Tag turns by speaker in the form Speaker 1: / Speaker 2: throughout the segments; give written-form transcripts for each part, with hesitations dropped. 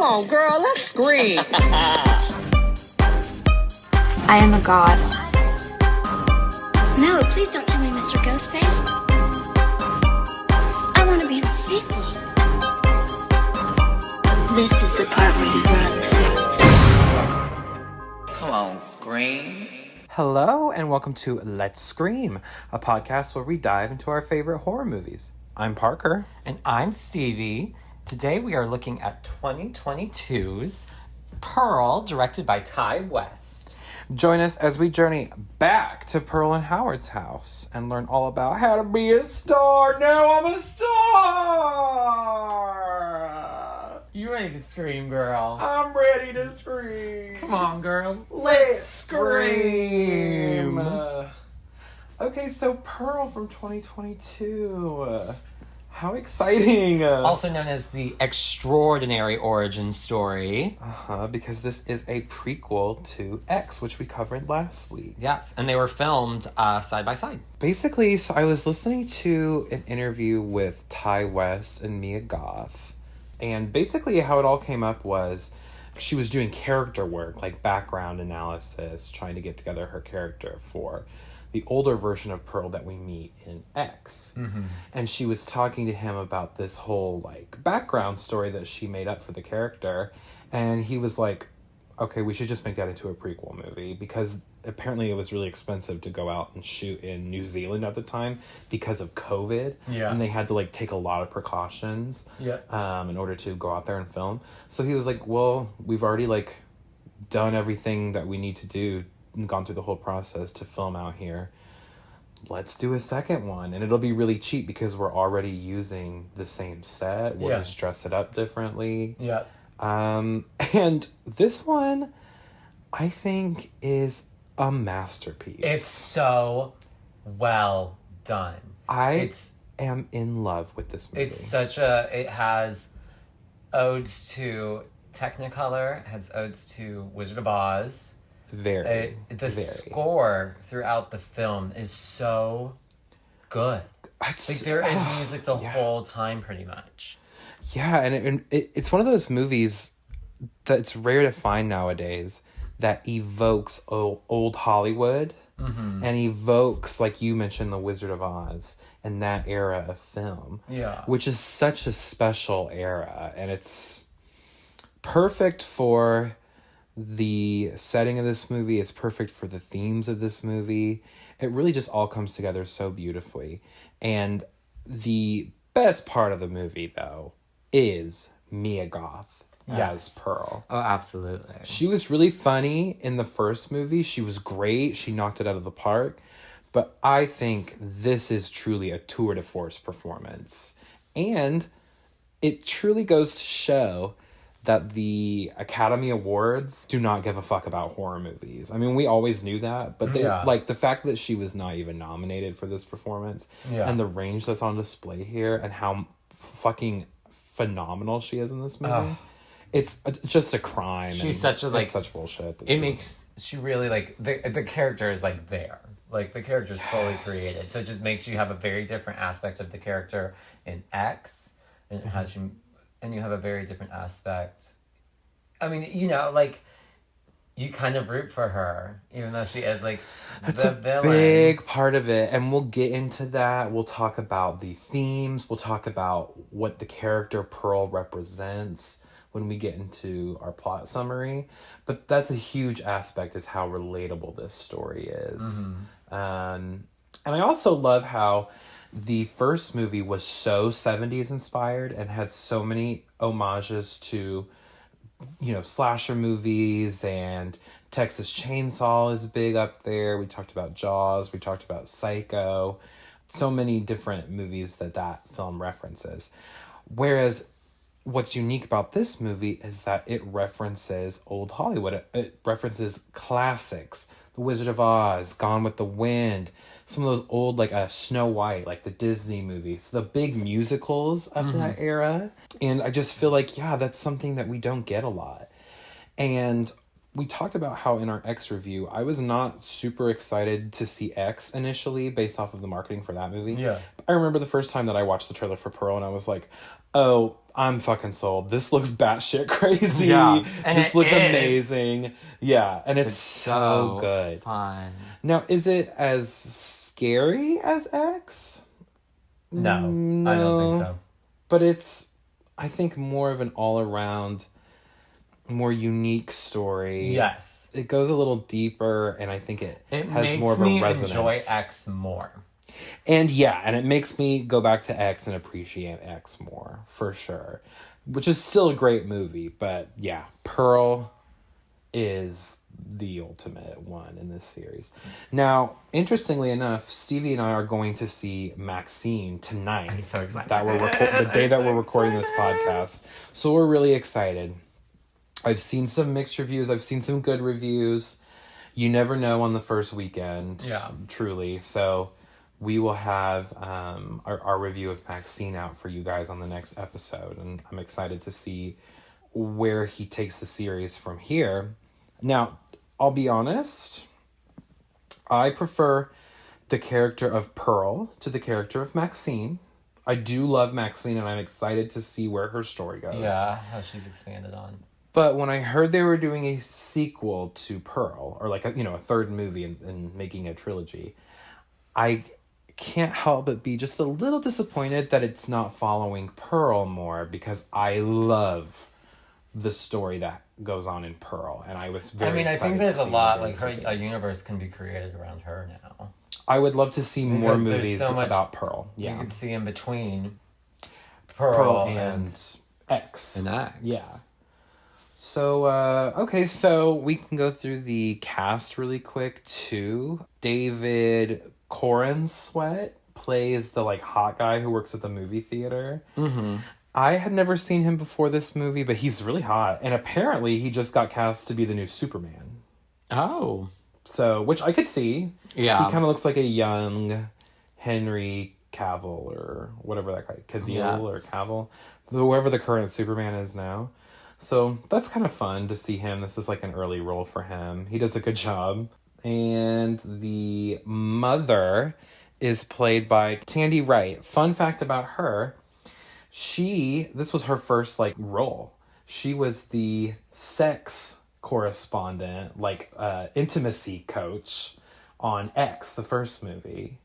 Speaker 1: Come on, girl, let's scream.
Speaker 2: I am a god.
Speaker 3: No, please don't kill me, Mr. Ghostface. I want to be in the sequel. This is the part where you run.
Speaker 1: Come on, scream.
Speaker 4: Hello, and welcome to Let's Scream, a podcast where we dive into our favorite horror movies. I'm Parker.
Speaker 5: And I'm Stevie. Today we are looking at 2022's Pearl, directed by Ty West.
Speaker 4: Join us as we journey back to Pearl and Howard's house and learn all about how to be a star. Now I'm a star!
Speaker 5: You ready to scream, girl?
Speaker 4: I'm ready to scream.
Speaker 5: Come on, girl.
Speaker 4: Let's scream! Okay, so Pearl from 2022. How exciting!
Speaker 5: Also known as the Extraordinary Origin Story.
Speaker 4: Because this is a prequel to X, which we covered last week.
Speaker 5: Yes, and they were filmed side by side.
Speaker 4: Basically, so I was listening to an interview with Ty West and Mia Goth, and basically how it all came up was she was doing character work, like background analysis, trying to get together her character for the older version of Pearl that we meet in X. Mm-hmm. And she was talking to him about this whole, like, background story that she made up for the character. And he was like, okay, we should just make that into a prequel movie. Because apparently it was really expensive to go out and shoot in New Zealand at the time because of COVID.
Speaker 5: Yeah.
Speaker 4: And they had to, like, take a lot of precautions in order to go out there and film. So he was like, well, we've already, like, done everything that we need to do and gone through the whole process to film out here. Let's do a second one, and it'll be really cheap because we're already using the same set. We'll just dress it up differently.
Speaker 5: Yeah.
Speaker 4: And this one, I think, is a masterpiece.
Speaker 5: It's so well done.
Speaker 4: I am in love with this movie.
Speaker 5: It has odes to Technicolor, it has odes to Wizard of Oz.
Speaker 4: The
Speaker 5: score throughout the film is so good. There is music the whole time, pretty much.
Speaker 4: Yeah, and it's one of those movies that's rare to find nowadays that evokes old Hollywood and evokes, like you mentioned, the Wizard of Oz and that era of film.
Speaker 5: Yeah,
Speaker 4: which is such a special era, and it's perfect for the setting of this movie. It's perfect for the themes of this movie. It really just all comes together so beautifully. And the best part of the movie, though, is Mia Goth as Pearl.
Speaker 5: Oh, absolutely.
Speaker 4: She was really funny in the first movie. She was great. She knocked it out of the park. But I think this is truly a tour de force performance. And it truly goes to show that the Academy Awards do not give a fuck about horror movies. I mean, we always knew that, but like the fact that she was not even nominated for this performance and the range that's on display here and how fucking phenomenal she is in this movie, it's just a crime.
Speaker 5: She's such a, like,
Speaker 4: it's such bullshit.
Speaker 5: She really, like, the character is, like, there. Like, the character is fully created. So it just makes you have a very different aspect of the character in X, and how she... And you have a very different aspect. I mean, you know, like, you kind of root for her, even though she is, like,
Speaker 4: that's
Speaker 5: the
Speaker 4: a
Speaker 5: villain.
Speaker 4: big part of it. And we'll get into that. We'll talk about the themes. We'll talk about what the character Pearl represents when we get into our plot summary. But that's a huge aspect, is how relatable this story is. Mm-hmm. And I also love how the first movie was so 70s inspired and had so many homages to, you know, slasher movies, and Texas Chainsaw is big up there. We talked about Jaws. We talked about Psycho. So many different movies that film references. Whereas what's unique about this movie is that it references old Hollywood. It references classics. The Wizard of Oz, Gone with the Wind, some of those old, like Snow White, like the Disney movies, the big musicals of that era. And I just feel like, that's something that we don't get a lot. And we talked about how in our X review, I was not super excited to see X initially based off of the marketing for that movie. Yeah. I remember the first time that I watched the trailer for Pearl and I was like, Oh, I'm fucking sold. This looks batshit crazy.
Speaker 5: Yeah, and
Speaker 4: this
Speaker 5: it
Speaker 4: looks
Speaker 5: is.
Speaker 4: amazing. Yeah, and it's so good.
Speaker 5: Fun.
Speaker 4: Now, is it as scary as X?
Speaker 5: No, I don't think so.
Speaker 4: But it's, I think, more of an all-around, more unique story.
Speaker 5: Yes.
Speaker 4: It goes a little deeper, and I think it has
Speaker 5: makes
Speaker 4: more of a
Speaker 5: me
Speaker 4: resonance.
Speaker 5: enjoy X more.
Speaker 4: And yeah, and it makes me go back to X and appreciate X more, for sure. Which is still a great movie, but yeah, Pearl is the ultimate one in this series. Now, interestingly enough, Stevie and I are going to see Maxxxine tonight.
Speaker 5: I'm so excited.
Speaker 4: That the day that we're recording this podcast. So we're really excited. I've seen some mixed reviews. I've seen some good reviews. You never know on the first weekend.
Speaker 5: Yeah.
Speaker 4: Truly. So we will have our review of Maxxxine out for you guys on the next episode. And I'm excited to see where he takes the series from here. Now, I'll be honest. I prefer the character of Pearl to the character of Maxxxine. I do love Maxxxine, and I'm excited to see where her story goes.
Speaker 5: Yeah, how she's expanded on.
Speaker 4: But when I heard they were doing a sequel to Pearl, or like a third movie and making a trilogy, I can't help but be just a little disappointed that it's not following Pearl more, because I love the story that goes on in Pearl, and I was very
Speaker 5: I
Speaker 4: excited
Speaker 5: think there's
Speaker 4: to
Speaker 5: a
Speaker 4: see
Speaker 5: lot,
Speaker 4: where
Speaker 5: like,
Speaker 4: they take
Speaker 5: a
Speaker 4: it.
Speaker 5: universe can be created around her now.
Speaker 4: I would love to see more
Speaker 5: Because there's
Speaker 4: movies
Speaker 5: so much
Speaker 4: about Pearl.
Speaker 5: You
Speaker 4: Yeah,
Speaker 5: can see in between
Speaker 4: Pearl and X.
Speaker 5: and X.
Speaker 4: Yeah. So, okay, so we can go through the cast really quick, too. David Corenswet plays the, like, hot guy who works at the movie theater.
Speaker 5: Mm-hmm.
Speaker 4: I had never seen him before this movie, but he's really hot. And apparently he just got cast to be the new Superman.
Speaker 5: Oh.
Speaker 4: So, which I could see.
Speaker 5: Yeah.
Speaker 4: He kind of looks like a young Henry Cavill or whatever that guy, Cavill or Cavill, whoever the current Superman is now. So that's kind of fun to see him. This is like an early role for him. He does a good job. And the mother is played by Tandy Wright. Fun fact about her, this was her first like role. She was the sex correspondent, like intimacy coach on X, the first movie.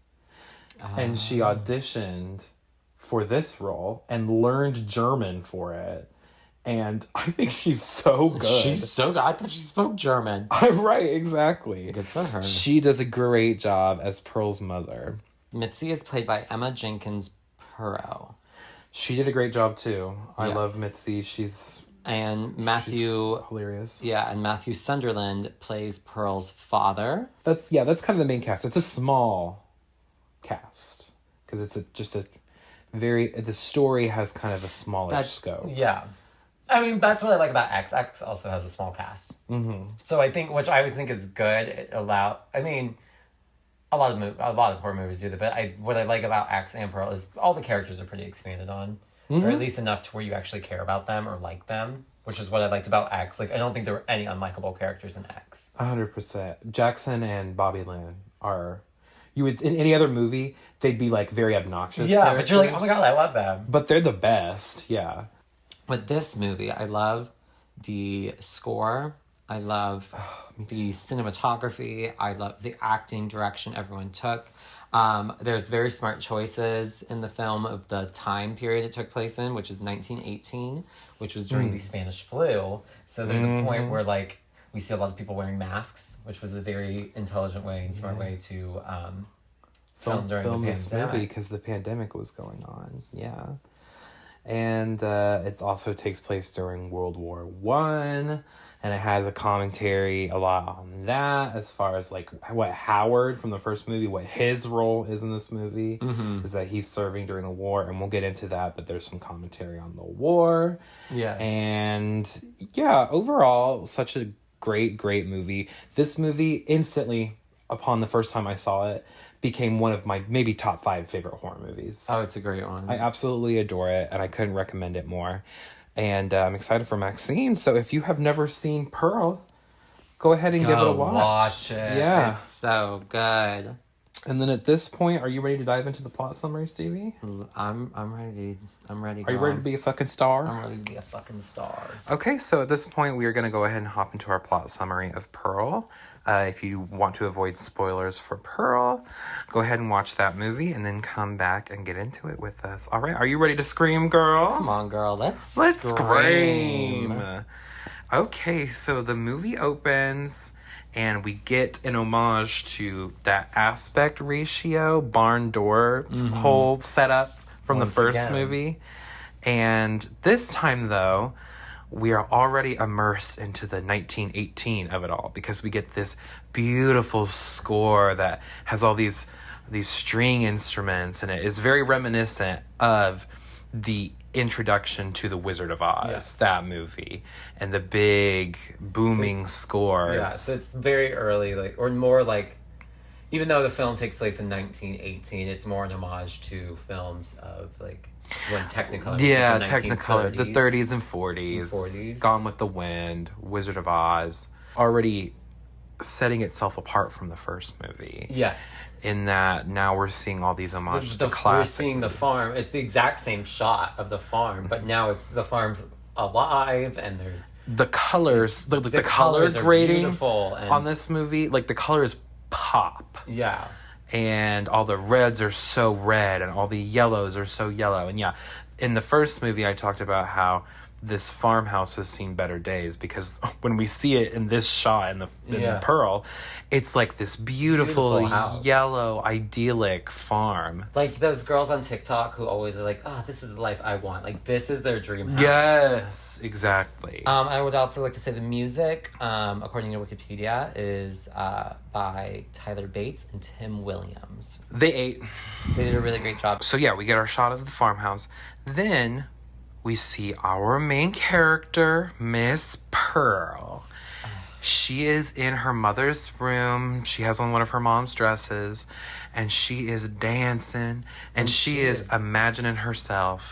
Speaker 4: And she auditioned for this role and learned German for it. And I think she's so good.
Speaker 5: She's so good. I thought she spoke German.
Speaker 4: Right, exactly.
Speaker 5: Good for her.
Speaker 4: She does a great job as Pearl's mother.
Speaker 5: Mitzi is played by Emma Jenkins Purrow.
Speaker 4: She did a great job too. I
Speaker 5: Yes.
Speaker 4: love Mitzi. She's
Speaker 5: Matthew
Speaker 4: hilarious.
Speaker 5: Yeah, and Matthew Sunderland plays Pearl's father.
Speaker 4: That's kind of the main cast. It's a small cast because it's the story has kind of a smaller scope.
Speaker 5: Yeah. I mean, that's what I like about X. X also has a small cast. Mm-hmm. So I think, which I always think is good. A lot of horror movies do that, but what I like about X and Pearl is all the characters are pretty expanded on, or at least enough to where you actually care about them or like them, which is what I liked about X. Like, I don't think there were any unlikable characters in X.
Speaker 4: 100%. Jackson and Bobby Lynn are, you would in any other movie they'd be like very obnoxious.
Speaker 5: Yeah,
Speaker 4: characters,
Speaker 5: but you're like, oh my god, I love them.
Speaker 4: But they're the best. Yeah.
Speaker 5: With this movie, I love the score. I love the cinematography. I love the acting direction everyone took. There's very smart choices in the film of the time period it took place in, which is 1918, which was during the Spanish flu. So there's a point where like we see a lot of people wearing masks, which was a very intelligent way and smart way to film during the
Speaker 4: this movie
Speaker 5: pandemic.
Speaker 4: because the pandemic was going on. Yeah. And it also takes place during World War I, and it has a commentary a lot on that as far as like what Howard from the first movie, what his role is in this movie, is that he's serving during the war, and we'll get into that, but there's some commentary on the war.
Speaker 5: Yeah.
Speaker 4: And yeah, overall, such a great movie. This movie instantly, upon the first time I saw it, became one of my maybe top 5 favorite horror movies.
Speaker 5: Oh, it's a great one.
Speaker 4: I absolutely adore it, and I couldn't recommend it more. And I'm excited for Maxxxine. So if you have never seen Pearl, go ahead and give it a watch.
Speaker 5: Watch it.
Speaker 4: Yeah.
Speaker 5: It's so good.
Speaker 4: And then at this point, are you ready to dive into the plot summary, Stevie?
Speaker 5: I'm ready. I'm ready.
Speaker 4: Are you ready to be a fucking star?
Speaker 5: I'm ready to be a fucking star.
Speaker 4: Okay, so at this point, we are going to go ahead and hop into our plot summary of Pearl. If you want to avoid spoilers for Pearl, go ahead and watch that movie and then come back and get into it with us. All right, are you ready to scream, girl?
Speaker 5: Come on, girl. Let's
Speaker 4: scream. Okay, so the movie opens and we get an homage to that aspect ratio barn door hole setup from the first movie. And this time, though, we are already immersed into the 1918 of it all because we get this beautiful score that has all these string instruments, and it is very reminiscent of the introduction to The Wizard of Oz, that movie, and the big booming score.
Speaker 5: Yeah, so it's very early, like, or more like, even though the film takes place in 1918, it's more an homage to films of like when Technicolor.
Speaker 4: Yeah, Technicolor, the 30s and 40s.
Speaker 5: 40s.
Speaker 4: Gone with the Wind, Wizard of Oz, already setting itself apart from the first movie.
Speaker 5: Yes.
Speaker 4: In that now we're seeing all these homages to classic.
Speaker 5: We're seeing the farm. It's the exact same shot of the farm, but now it's the farm's alive, and there's
Speaker 4: the colors, the color
Speaker 5: colors
Speaker 4: grading
Speaker 5: are beautiful, and
Speaker 4: on this movie, like the colors pop.
Speaker 5: Yeah.
Speaker 4: And all the reds are so red, and all the yellows are so yellow. And yeah, in the first movie, I talked about how this farmhouse has seen better days, because when we see it in this shot in the Pearl, it's like this beautiful yellow, idyllic farm.
Speaker 5: Like those girls on TikTok who always are like, oh, this is the life I want. Like, this is their dream house.
Speaker 4: Yes, exactly.
Speaker 5: I would also like to say the music, according to Wikipedia, is by Tyler Bates and Tim Williams.
Speaker 4: They
Speaker 5: did a really great job.
Speaker 4: So yeah, we get our shot of the farmhouse. Then we see our main character, Miss Pearl. She is in her mother's room. She has on one of her mom's dresses, and she is dancing, and she is imagining herself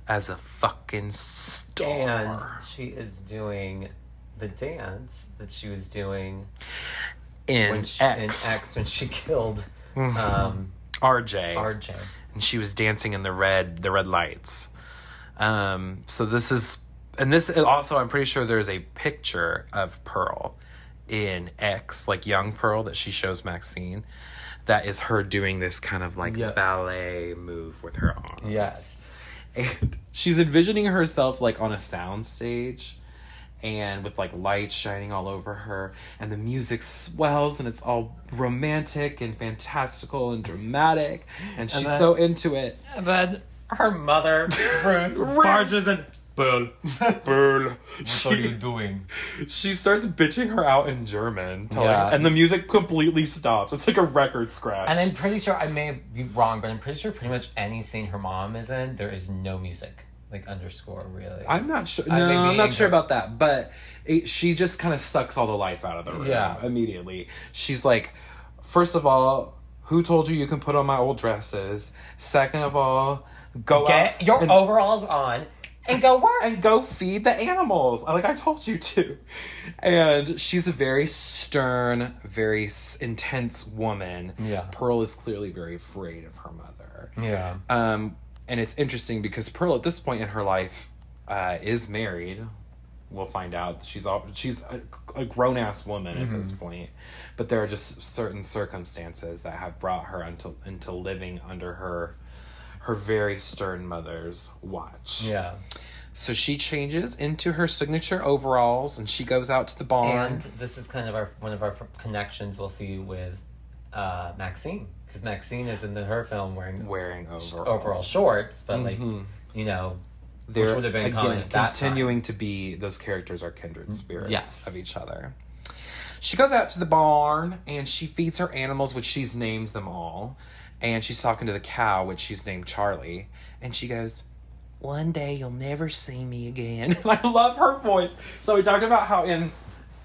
Speaker 4: as a fucking star.
Speaker 5: And she is doing the dance that she was doing
Speaker 4: in
Speaker 5: X when she killed RJ.
Speaker 4: And she was dancing in the red lights. So this is, and this also, I'm pretty sure there's a picture of Pearl in X, like young Pearl, that she shows Maxxxine. That is her doing this kind of like ballet move with her arms.
Speaker 5: Yes.
Speaker 4: And she's envisioning herself like on a sound stage, and with like lights shining all over her, and the music swells, and it's all romantic and fantastical and dramatic, and she's so into it.
Speaker 5: And then her mother
Speaker 4: barges in. Pearl.
Speaker 5: What are you doing?
Speaker 4: She starts bitching her out in German, and the music completely stops. It's like a record scratch.
Speaker 5: And I'm pretty sure, I may be wrong, but I'm pretty sure pretty much any scene her mom is in, there is no music. Like, underscore, really.
Speaker 4: I'm not sure. No, I'm not sure about that. But she just kind of sucks all the life out of the room immediately. She's like, first of all, who told you can put on my old dresses? Second of all,
Speaker 5: get your overalls on and go work.
Speaker 4: And go feed the animals. Like I told you to. And she's a very stern, very intense woman.
Speaker 5: Yeah.
Speaker 4: Pearl is clearly very afraid of her mother.
Speaker 5: Yeah.
Speaker 4: And it's interesting because Pearl at this point in her life is married. We'll find out. She's a grown-ass woman at this point. But there are just certain circumstances that have brought her into living under her very stern mother's watch.
Speaker 5: Yeah.
Speaker 4: So she changes into her signature overalls, and she goes out to the barn.
Speaker 5: And this is kind of one of our connections we'll see with Maxxxine. Because Maxxxine is in her film wearing overall shorts, but like, you know,
Speaker 4: they're,
Speaker 5: which would have been common at that
Speaker 4: continuing
Speaker 5: time.
Speaker 4: To be, those characters are kindred spirits of each other. She goes out to the barn, and she feeds her animals, which she's named them all. And she's talking to the cow, which she's named Charlie. And she goes, "One day you'll never see me again." And I love her voice. So we talked about how in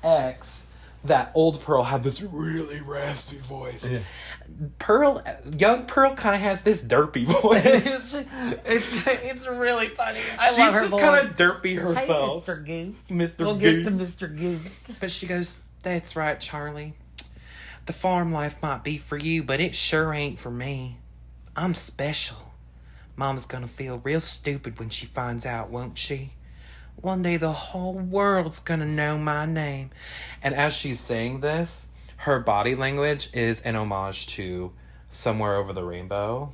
Speaker 4: X, that old Pearl had this really raspy voice. Yeah. Young Pearl kind of has this derpy voice.
Speaker 5: it's really funny.
Speaker 4: She's love her just kind of derpy herself.
Speaker 5: Hi, Mr. Goose.
Speaker 4: Mr.
Speaker 5: We'll
Speaker 4: Goose.
Speaker 5: get to Mr. Goose.
Speaker 4: But she goes, "That's right, Charlie. The farm life might be for you, but it sure ain't for me. I'm special. Mama's gonna feel real stupid when she finds out, won't she? One day the whole world's gonna know my name. And as she's saying this, her body language is an homage to Somewhere Over the Rainbow.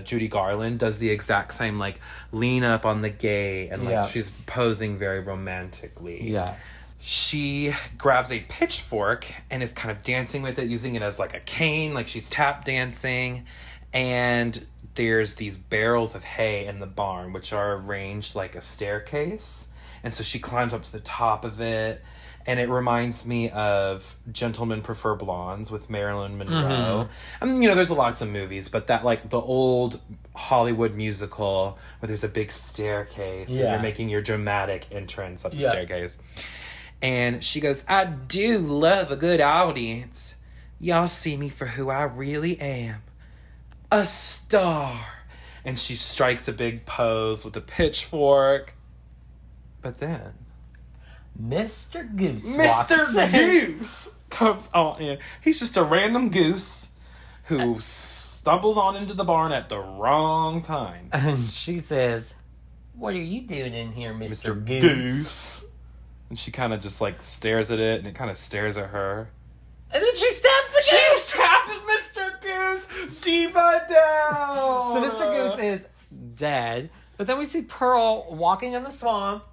Speaker 4: Judy Garland does the exact same, like, lean up on the gate, and, like, she's posing very romantically.
Speaker 5: Yes.
Speaker 4: She grabs a pitchfork and is kind of dancing with it, using it as, like, a cane, like she's tap dancing. And there's these barrels of hay in the barn, which are arranged like a staircase. And so she climbs up to the top of it. And it reminds me of Gentlemen Prefer Blondes with Marilyn Monroe. I mean, you know, there's lots of movies, but that, like, the old Hollywood musical where there's a big staircase and you're making your dramatic entrance up the staircase. And she goes, I do love a good audience. Y'all see me for who I really am. A star. And she strikes a big pose with a pitchfork. But then
Speaker 5: Mr. Goose walks in.
Speaker 4: Goose comes on in. He's just a random goose who stumbles on into the barn at the wrong time.
Speaker 5: And she says, what are you doing in here, Mr. Goose?
Speaker 4: And she kind of just, like, stares at it, and it kind of stares at her.
Speaker 5: And then she stabs the goose!
Speaker 4: She stabs Mr. Goose diva down!
Speaker 5: So Mr. Goose is dead. But then we see Pearl walking in the swamp,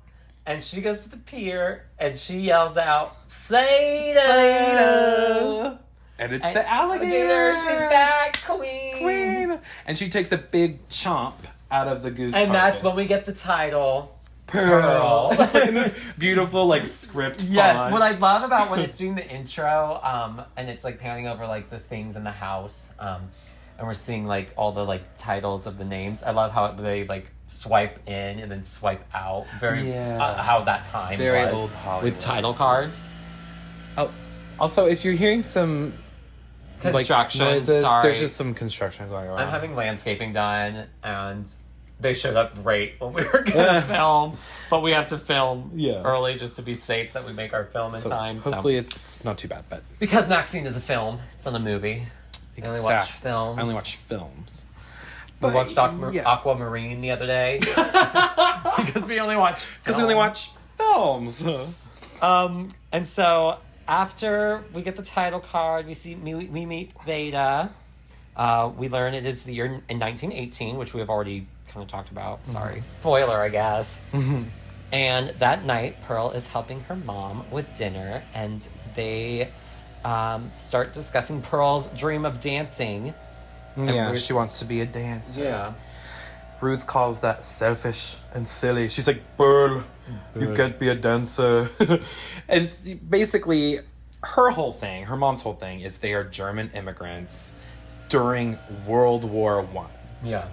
Speaker 5: and she goes to the pier, and she yells out, Flay-Do!
Speaker 4: And it's the alligator!
Speaker 5: She's back, queen!
Speaker 4: And she takes a big chomp out of the goose
Speaker 5: And that's
Speaker 4: carcass.
Speaker 5: when we get the title,
Speaker 4: Pearl. It's like in this beautiful, like, script
Speaker 5: Yes,
Speaker 4: font.
Speaker 5: what I love about when it's doing the intro, and it's, like, panning over, like, the things in the house, and we're seeing, like, all the, like, titles of the names. I love how they, like, swipe in and then swipe out. How that time
Speaker 4: Very
Speaker 5: was.
Speaker 4: old Hollywood.
Speaker 5: With title cards.
Speaker 4: Oh, also, if you're hearing some
Speaker 5: Construction,
Speaker 4: like, noises,
Speaker 5: sorry.
Speaker 4: There's just some construction going on.
Speaker 5: I'm having landscaping done, and they showed up right when we were going to film, but we have to film early just to be safe that we make our film in time.
Speaker 4: Hopefully it's not too bad, but...
Speaker 5: Because Maxxxine is a film. It's not a movie. I only watch films.
Speaker 4: I only watch films.
Speaker 5: We watched Aquamarine the other day. Because we only watch films.
Speaker 4: Because we only watch films.
Speaker 5: And so after we get the title card, we meet Veda. We learn it is the year in 1918, which we have already kind of talked about. Sorry. Spoiler, I guess. And that night, Pearl is helping her mom with dinner, and they start discussing Pearl's dream of dancing.
Speaker 4: Yeah, she wants to be a dancer.
Speaker 5: Yeah. Ruth
Speaker 4: calls that selfish and silly. She's like, Pearl, you can't be a dancer. And basically, her mom's whole thing is they are German immigrants during World War I.
Speaker 5: Yeah.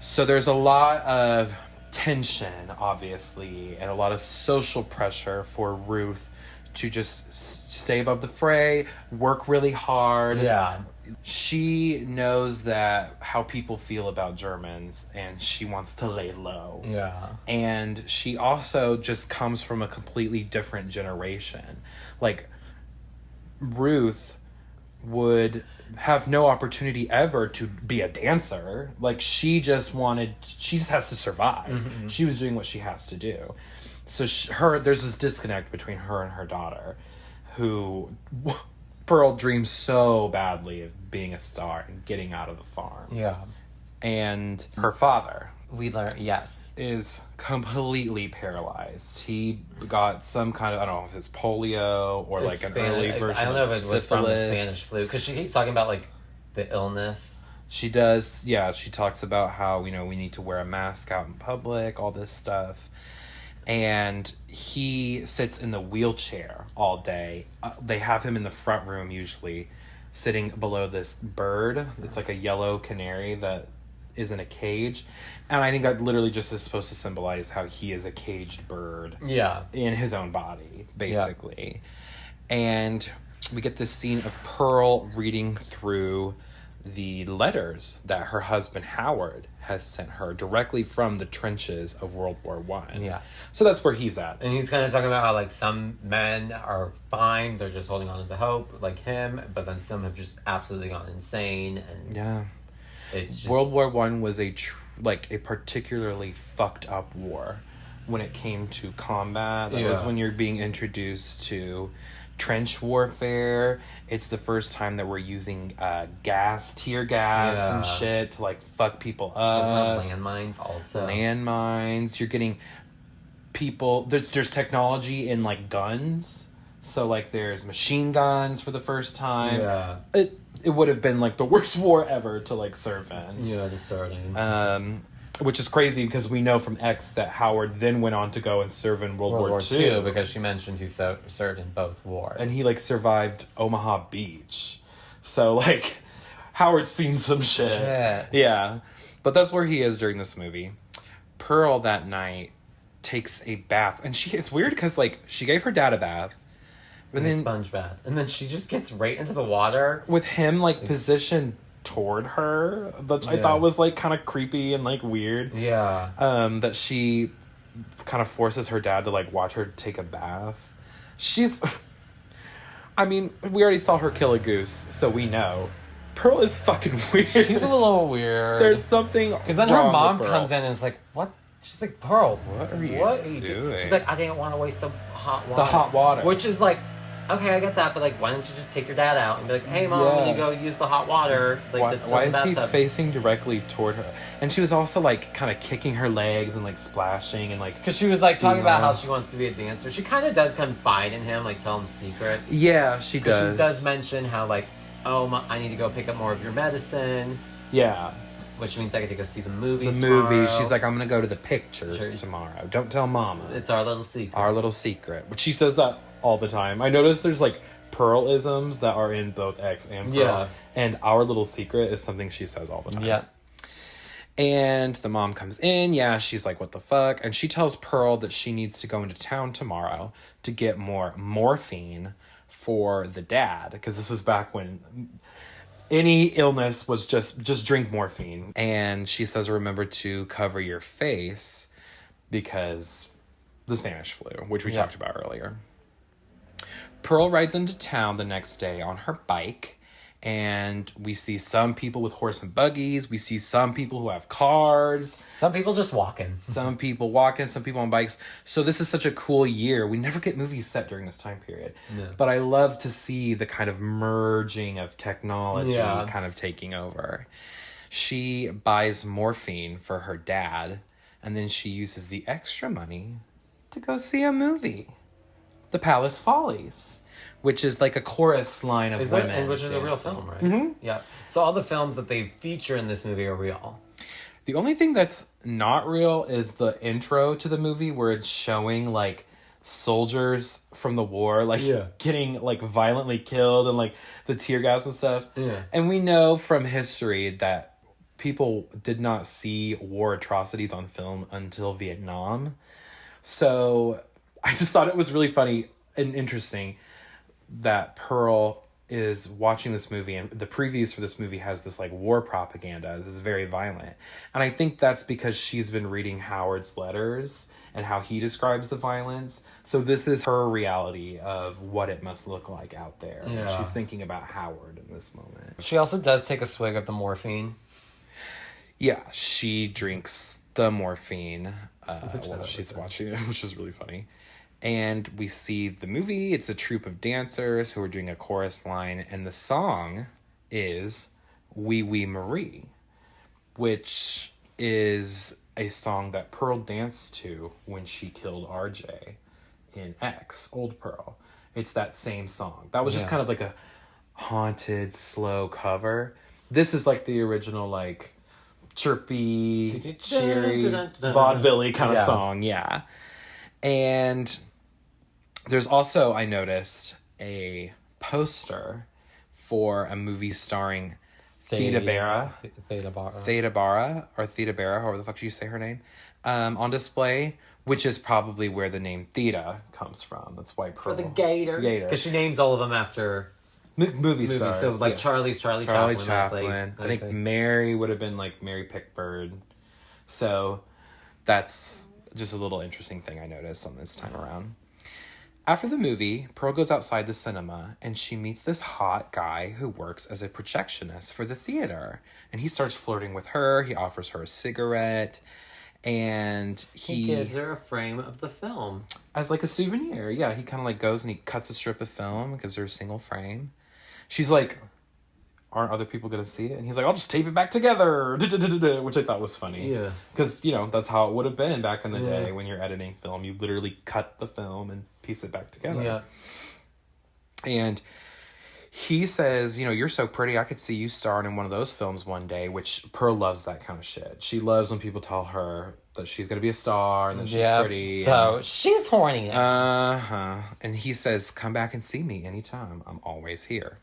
Speaker 4: So there's a lot of tension, obviously, and a lot of social pressure for Ruth to just stay above the fray, work really hard.
Speaker 5: Yeah.
Speaker 4: She knows that how people feel about Germans, and she wants to lay low.
Speaker 5: Yeah.
Speaker 4: And she also just comes from a completely different generation. Like, Ruth would have no opportunity ever to be a dancer. Like, she just has to survive. Mm-hmm. She was doing what she has to do. So there's this disconnect between her and her daughter, who Pearl dreams so badly of being a star and getting out of the farm.
Speaker 5: Yeah.
Speaker 4: And her father,
Speaker 5: we learn, yes,
Speaker 4: is completely paralyzed. He got some kind of, I don't know if it's polio or like an early version.
Speaker 5: I don't know if it was from the
Speaker 4: syphilis.
Speaker 5: Spanish flu, because she keeps talking about like the illness.
Speaker 4: She does, yeah. She talks about how, we need to wear a mask out in public, all this stuff. And he sits in the wheelchair all day. They have him in the front room usually, sitting below this bird. It's like a yellow canary that is in a cage. And I think that literally just is supposed to symbolize how he is a caged bird.
Speaker 5: Yeah.
Speaker 4: In his own body, basically. Yeah. And we get this scene of Pearl reading through the letters that her husband Howard has sent her directly from the trenches of World War One.
Speaker 5: Yeah.
Speaker 4: So that's where he's at.
Speaker 5: And he's kind of talking about how, like, some men are fine, they're just holding on to the hope, like him, but then some have just absolutely gone insane, and
Speaker 4: Yeah.
Speaker 5: it's just...
Speaker 4: World War One was a particularly fucked up war when it came to combat. That was when you're being introduced to trench warfare. It's the first time that we're using tear gas and shit to like fuck people up.
Speaker 5: Isn't that landmines also?
Speaker 4: Landmines. You're getting people. There's technology in like guns. So like there's machine guns for the first time.
Speaker 5: Yeah.
Speaker 4: It would have been like the worst war ever to like serve in.
Speaker 5: Yeah, to start in.
Speaker 4: Which is crazy because we know from X that Howard then went on to go and serve in World War II.
Speaker 5: Because she mentioned he served in both wars.
Speaker 4: And he like survived Omaha Beach. So like Howard's seen some shit. Yeah. But that's where he is during this movie. Pearl that night takes a bath. And it's weird because like she gave her dad a bath.
Speaker 5: But then sponge bath. And then she just gets right into the water.
Speaker 4: With him like positioned toward her, which I thought was like kind of creepy and like weird.
Speaker 5: Yeah.
Speaker 4: That she kind of forces her dad to like watch her take a bath. I mean, we already saw her kill a goose, so we know. Pearl is fucking weird.
Speaker 5: She's a little weird.
Speaker 4: There's something
Speaker 5: because then her mom comes in and is like, "What?" She's like, "Pearl,
Speaker 4: what are you doing?"
Speaker 5: She's like, "I didn't want to waste the hot water."
Speaker 4: The hot water,
Speaker 5: which is like. Okay, I get that, but like, why don't you just take your dad out and be like, "Hey, mom, I'm gonna go use the hot water." Like,
Speaker 4: why is he facing directly toward her? And she was also like kind of kicking her legs and like splashing and like
Speaker 5: because she was like talking about how she wants to be a dancer. She kind of does confide in him, like tell him secrets.
Speaker 4: Yeah, she does.
Speaker 5: She does mention how like, "Oh, I need to go pick up more of your medicine."
Speaker 4: Yeah.
Speaker 5: Which means I get to go see the movies.
Speaker 4: She's like, I'm gonna go to the pictures tomorrow. Don't tell mama.
Speaker 5: It's our little secret.
Speaker 4: Our little secret. But she says that all the time. I noticed there's like Pearl-isms that are in both X and Pearl. Yeah. And our little secret is something she says all the time.
Speaker 5: Yeah.
Speaker 4: And the mom comes in. Yeah, she's like, what the fuck? And she tells Pearl that she needs to go into town tomorrow to get more morphine for the dad. Because this is back when any illness was just drink morphine. And she says, remember to cover your face because the Spanish flu, which we talked about earlier. Pearl rides into town the next day on her bike, and we see some people with horse and buggies. We see some people who have cars.
Speaker 5: Some people just walking.
Speaker 4: Some people walking, some people on bikes. So this is such a cool year. We never get movies set during this time period. No. But I love to see the kind of merging of technology kind of taking over. She buys morphine for her dad, and then she uses the extra money to go see a movie. The Palace Follies, which is like a chorus line of women.
Speaker 5: And which is a real film, right?
Speaker 4: Mm-hmm.
Speaker 5: Yeah. So all the films that they feature in this movie are real.
Speaker 4: The only thing that's not real is the intro to the movie where it's showing like soldiers from the war like getting like violently killed and like the tear gas and stuff. Yeah. And we know from history that people did not see war atrocities on film until Vietnam. So I just thought it was really funny and interesting that Pearl is watching this movie, and the previews for this movie has this like war propaganda. This is very violent. And I think that's because she's been reading Howard's letters and how he describes the violence. So this is her reality of what it must look like out there. Yeah. She's thinking about Howard in this moment.
Speaker 5: She also does take a swig of the morphine.
Speaker 4: Yeah, she drinks the morphine while she's watching it, which is really funny. And we see the movie. It's a troupe of dancers who are doing a chorus line. And the song is Wee Wee Marie, which is a song that Pearl danced to when she killed RJ in X, Old Pearl. It's that same song. That was just kind of like a haunted, slow cover. This is like the original, like, chirpy, cheery, vaudeville kind of song. Yeah. And there's also, I noticed, a poster for a movie starring Theda Bara, however the fuck you say her name, on display, which is probably where the name Theda comes from. That's why Pearl.
Speaker 5: For the gator. Because she names all of them after
Speaker 4: movie stars.
Speaker 5: So like
Speaker 4: yeah.
Speaker 5: Charlie
Speaker 4: Charlie
Speaker 5: Chaplin.
Speaker 4: Chaplin. I think Mary would have been like Mary Pickford. So that's just a little interesting thing I noticed on this time around. After the movie, Pearl goes outside the cinema and she meets this hot guy who works as a projectionist for the theater. And he starts flirting with her. He offers her a cigarette. And
Speaker 5: he gives her a frame of the film.
Speaker 4: As like a souvenir. Yeah, he kind of like goes and he cuts a strip of film and gives her a single frame. She's like, aren't other people going to see it? And he's like, I'll just tape it back together. Which I thought was funny.
Speaker 5: Yeah.
Speaker 4: Because, you know, that's how it would have been back in the day when you're editing film. You literally cut the film and piece it back together.
Speaker 5: Yeah.
Speaker 4: And he says, you know, you're so pretty. I could see you starring in one of those films one day, which Pearl loves that kind of shit. She loves when people tell her that she's going to be a star and that she's pretty.
Speaker 5: So she's horny.
Speaker 4: Uh-huh. And he says, come back and see me anytime. I'm always here.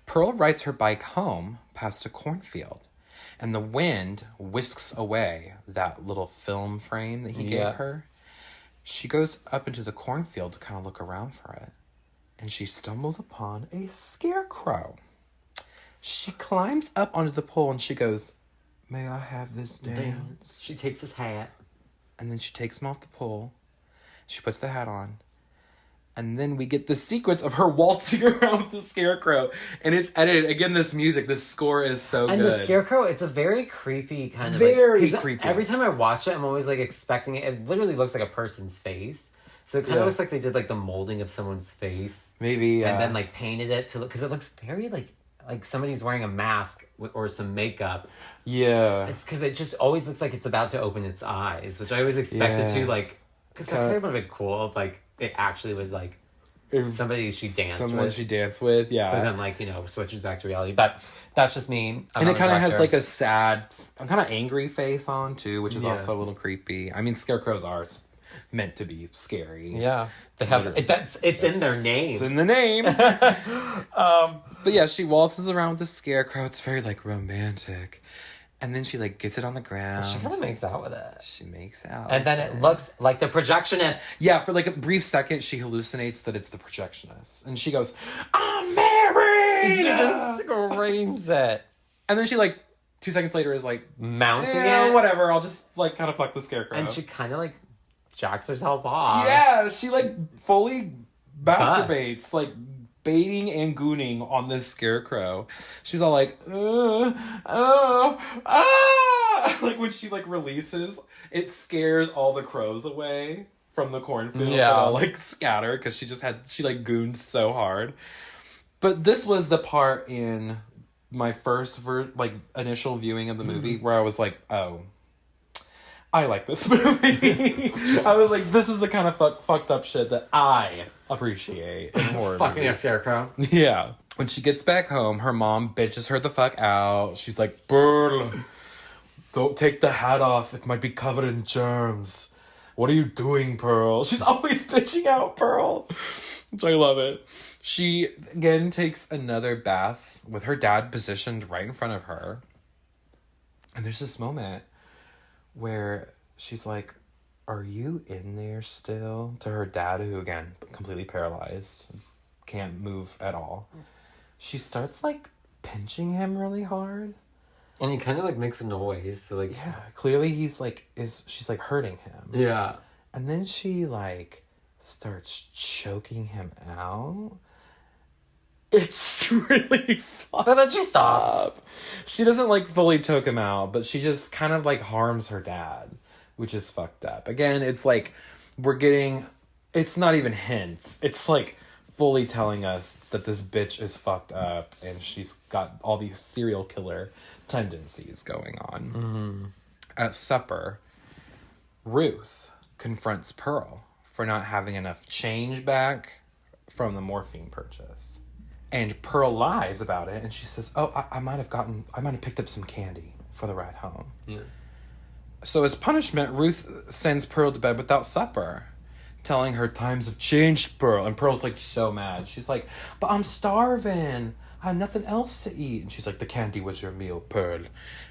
Speaker 4: Pearl rides her bike home past a cornfield, and the wind whisks away that little film frame that he gave her. She goes up into the cornfield to kind of look around for it, and she stumbles upon a scarecrow. She climbs up onto the pole and she goes, may I have this dance?
Speaker 5: She takes his hat.
Speaker 4: And then she takes him off the pole. She puts the hat on. And then we get the sequence of her waltzing around with the scarecrow. And it's edited. Again, this music, this score is so good.
Speaker 5: And the scarecrow, it's a very creepy kind of
Speaker 4: very creepy.
Speaker 5: Every time I watch it, I'm always like expecting it. It literally looks like a person's face. So it kind of looks like they did like the molding of someone's face.
Speaker 4: Maybe,
Speaker 5: and then like painted it to look, because it looks very like somebody's wearing a mask or some makeup.
Speaker 4: Yeah.
Speaker 5: It's because it just always looks like it's about to open its eyes, which I always expected to, like, because that kind of would have been cool if like it actually was like somebody she danced with.
Speaker 4: Yeah.
Speaker 5: But then like, you know, switches back to reality. But that's just me.
Speaker 4: And it kind of has like a sad, kind of angry face on too, which is also a little creepy. I mean, scarecrows are meant to be scary.
Speaker 5: Yeah. They have it's in their name.
Speaker 4: It's in the name. But yeah, she waltzes around with the scarecrow. It's very like romantic. And then she like gets it on the ground.
Speaker 5: She kind of makes out with it.
Speaker 4: She makes out.
Speaker 5: And then it looks like the projectionist.
Speaker 4: Yeah, for like a brief second, she hallucinates that it's the projectionist. And she goes, I'm married!
Speaker 5: And she just screams it.
Speaker 4: And then she like, 2 seconds later is like,
Speaker 5: mounting it.
Speaker 4: Whatever, I'll just like kind of fuck the scarecrow.
Speaker 5: And she kind of like jacks herself off.
Speaker 4: Yeah, she like fully masturbates, like baiting and gooning on this scarecrow. She's all like, like when she like releases, it scares all the crows away from the cornfield.
Speaker 5: Yeah,
Speaker 4: all, like scatter because she like gooned so hard. But this was the part in my first initial viewing of the movie where I was like, oh, I like this movie. I was like, this is the kind of fucked up shit that I appreciate in horror
Speaker 5: Fucking
Speaker 4: movies.
Speaker 5: a scarecrow.
Speaker 4: Yeah. When she gets back home, her mom bitches her the fuck out. She's like, Pearl, don't take the hat off. It might be covered in germs. What are you doing, Pearl? She's always bitching out Pearl. Which I love it. She, again, takes another bath with her dad positioned right in front of her. And there's this moment where she's like, are you in there still? To her dad, who, again, completely paralyzed. Can't move at all. She starts, like, pinching him really hard.
Speaker 5: And he kind of, like, makes a noise. So, like...
Speaker 4: Yeah, clearly he's, like, she's, like, hurting him.
Speaker 5: Yeah.
Speaker 4: And then she, like, starts choking him out. It's really fucked
Speaker 5: But then she stops.
Speaker 4: up. She doesn't, like, fully choke him out, but she just kind of, like, harms her dad, which is fucked up. Again, it's, like, we're getting... It's not even hints. It's, like, fully telling us that this bitch is fucked up and she's got all these serial killer tendencies going on.
Speaker 5: Mm-hmm.
Speaker 4: At supper, Ruth confronts Pearl for not having enough change back from the morphine purchase. And Pearl lies about it, and she says, oh, I might have picked up some candy for the ride home.
Speaker 5: Yeah.
Speaker 4: So as punishment, Ruth sends Pearl to bed without supper, telling her times have changed, Pearl. And Pearl's like so mad. She's like, but I'm starving. I have nothing else to eat. And she's like, the candy was your meal, Pearl.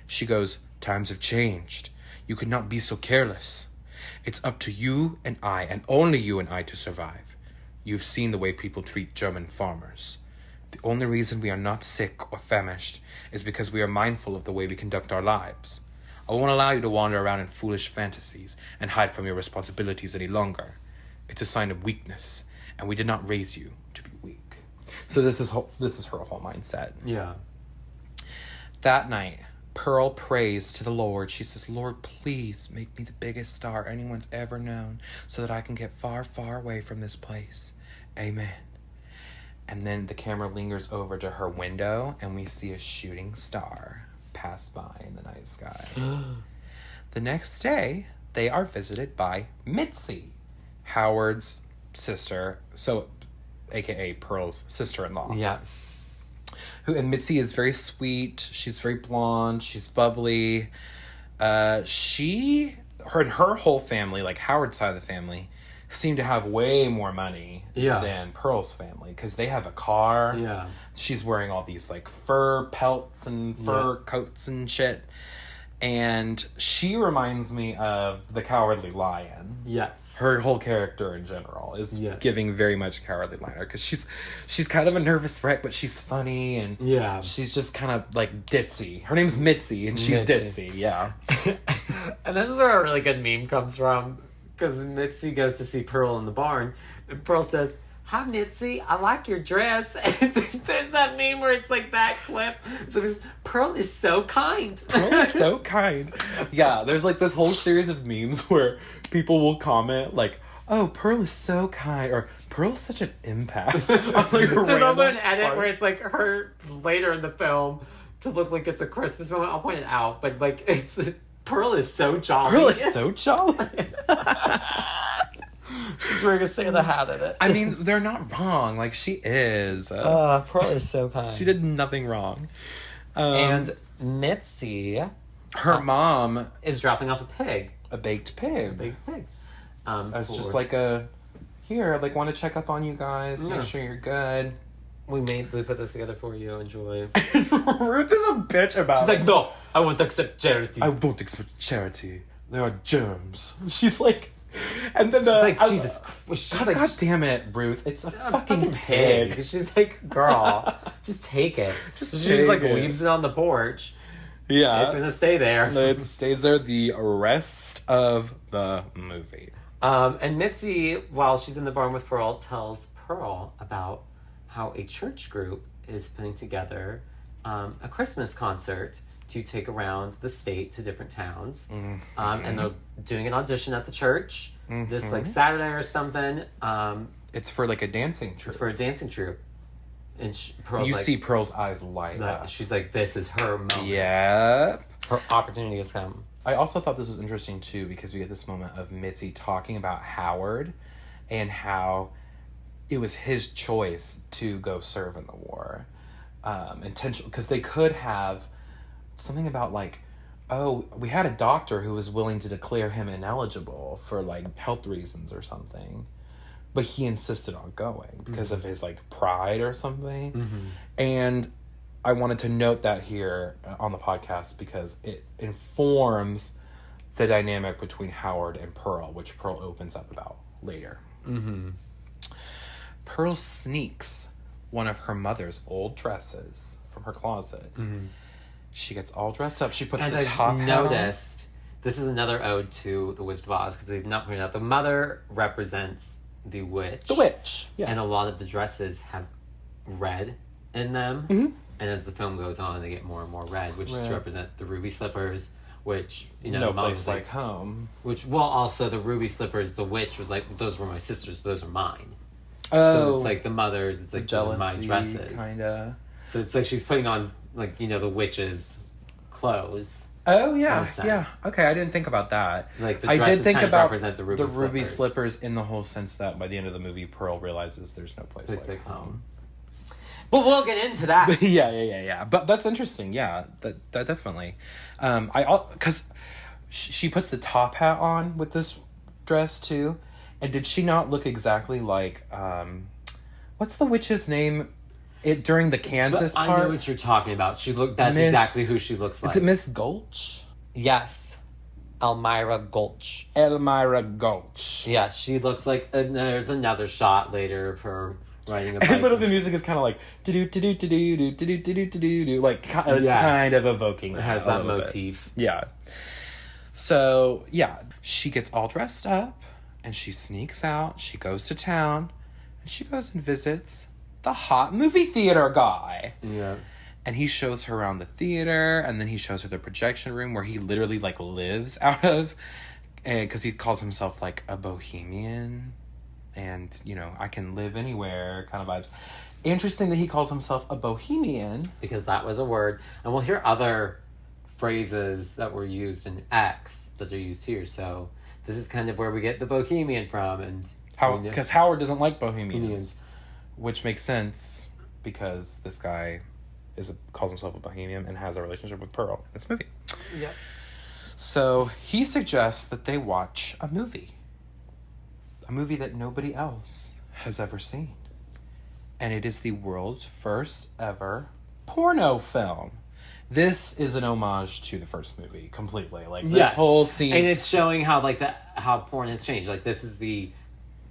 Speaker 4: She goes, times have changed. You could not be so careless. It's up to you and I, and only you and I, to survive. You've seen the way people treat German farmers. The only reason we are not sick or famished is because we are mindful of the way we conduct our lives. I won't allow you to wander around in foolish fantasies and hide from your responsibilities any longer. It's a sign of weakness, and we did not raise you to be weak. So this is her whole mindset.
Speaker 5: Yeah.
Speaker 4: That night, Pearl prays to the Lord. She says, Lord, please make me the biggest star anyone's ever known so that I can get far, far away from this place. Amen. And then the camera lingers over to her window, and we see a shooting star pass by in the night sky. The next day, they are visited by Mitzi, Howard's sister, so aka Pearl's sister-in-law.
Speaker 5: Yeah.
Speaker 4: And Mitzi is very sweet. She's very blonde. She's bubbly. Her whole family, like Howard's side of the family, seem to have way more money than Pearl's family because they have a car.
Speaker 5: Yeah.
Speaker 4: She's wearing all these like fur pelts and fur coats and shit. And she reminds me of the Cowardly Lion.
Speaker 5: Yes.
Speaker 4: Her whole character in general is giving very much Cowardly Lion because she's kind of a nervous wreck, but she's funny and she's just kind of like ditzy. Her name's Mitzi and she's ditzy. Yeah.
Speaker 5: And this is where a really good meme comes from because Mitzi goes to see Pearl in the barn and Pearl says, "Hi, Mitzi, I like your dress." And there's that meme where it's like that clip. So it's, Pearl is so kind.
Speaker 4: Pearl is so kind. Yeah, there's like this whole series of memes where people will comment like, "Oh, Pearl is so kind," or "Pearl's such an empath."
Speaker 5: There's also an edit where it's like her later in the film to look like it's a Christmas moment. I'll point it out, but like it's Pearl is so jolly.
Speaker 4: Pearl is so jolly.
Speaker 5: She's wearing a Santa hat in it.
Speaker 4: I mean, they're not wrong. Like, she is.
Speaker 5: Pearl is so kind.
Speaker 4: She did nothing wrong.
Speaker 5: And Mitzi...
Speaker 4: Her mom...
Speaker 5: is dropping off a pig.
Speaker 4: A baked pig.
Speaker 5: A baked pig.
Speaker 4: It's just like want to check up on you guys, make sure you're good.
Speaker 5: We put this together for you, enjoy.
Speaker 4: Ruth is a bitch about
Speaker 5: She's like, no, I won't accept charity.
Speaker 4: I won't accept charity. There are germs. She's like... And then
Speaker 5: Jesus Christ. She's
Speaker 4: God damn it, Ruth. It's a fucking pig.
Speaker 5: She's like, girl, just take it. She just leaves it on the porch.
Speaker 4: Yeah.
Speaker 5: It's gonna stay there.
Speaker 4: It stays there the rest of the movie.
Speaker 5: And Mitzi, while she's in the barn with Pearl, tells Pearl about how a church group is putting together a Christmas concert to take around the state to different towns. And they're doing an audition at the church this Saturday or something.
Speaker 4: It's for like a dancing troupe.
Speaker 5: It's for a dancing troupe. And Pearl's
Speaker 4: see Pearl's eyes light up.
Speaker 5: She's like, this is her moment.
Speaker 4: Yep.
Speaker 5: Her opportunity has come.
Speaker 4: I also thought this was interesting too because we get this moment of Mitzi talking about Howard and how it was his choice to go serve in the war. Intentional, because they could have something about like, oh, we had a doctor who was willing to declare him ineligible for like health reasons or something, but he insisted on going because of his like pride or something. And I wanted to note that here on the podcast because it informs the dynamic between Howard and Pearl, which Pearl opens up about later. Pearl sneaks one of her mother's old dresses from her closet. She gets all dressed up. She puts the top hat on.
Speaker 5: Noticed, this is another ode to the Wizard of Oz, because we've not pointed out, the mother represents the witch.
Speaker 4: The witch, yeah.
Speaker 5: And a lot of the dresses have red in them. And as the film goes on, they get more and more red, which is to represent the ruby slippers, which,
Speaker 4: no place like home.
Speaker 5: Which, well, also the ruby slippers, the witch was like, those were my sister's, those are mine.
Speaker 4: Oh.
Speaker 5: So it's like the mother's, it's like, those are my dresses.
Speaker 4: Kinda.
Speaker 5: So it's like she's putting on, like, the witch's clothes.
Speaker 4: Oh, yeah, yeah. Okay, I didn't think about that.
Speaker 5: Like, the
Speaker 4: I
Speaker 5: dresses
Speaker 4: did think
Speaker 5: kind of
Speaker 4: about
Speaker 5: represent the ruby
Speaker 4: slippers in the whole sense that by the end of the movie, Pearl realizes there's no place like home.
Speaker 5: But we'll get into that.
Speaker 4: Yeah. But that's interesting. Yeah, that definitely. Because she puts the top hat on with this dress too, and did she not look exactly like what's the witch's name? During the Kansas part.
Speaker 5: I know what you're talking about. That's exactly who she looks like.
Speaker 4: Is it Miss Gulch?
Speaker 5: Yes. Elmira Gulch.
Speaker 4: Elmira Gulch.
Speaker 5: Yeah, she looks like... there's another shot later of her riding a bike.
Speaker 4: And the music is kind of like... Like, it's kind of evoking
Speaker 5: It has that motif.
Speaker 4: Bit. Yeah. So, yeah. She gets all dressed up, and she sneaks out. She goes to town, and she goes and visits the hot movie theater guy.
Speaker 5: Yeah.
Speaker 4: And he shows her around the theater, and then he shows her the projection room where he literally, like, lives out of. Because he calls himself, like, a bohemian. And, you know, I can live anywhere kind of vibes. Interesting that he calls himself a bohemian.
Speaker 5: Because that was a word. And we'll hear other phrases that were used in X that are used here. So this is kind of where we get the bohemian from. And
Speaker 4: because Howard doesn't like bohemians. Which makes sense because this guy calls himself a bohemian and has a relationship with Pearl in this movie.
Speaker 5: Yep.
Speaker 4: So he suggests that they watch a movie. A movie that nobody else has ever seen. And it is the world's first ever porno film. This is an homage to the first movie completely. Like this whole scene.
Speaker 5: And it's showing how how porn has changed. Like this is the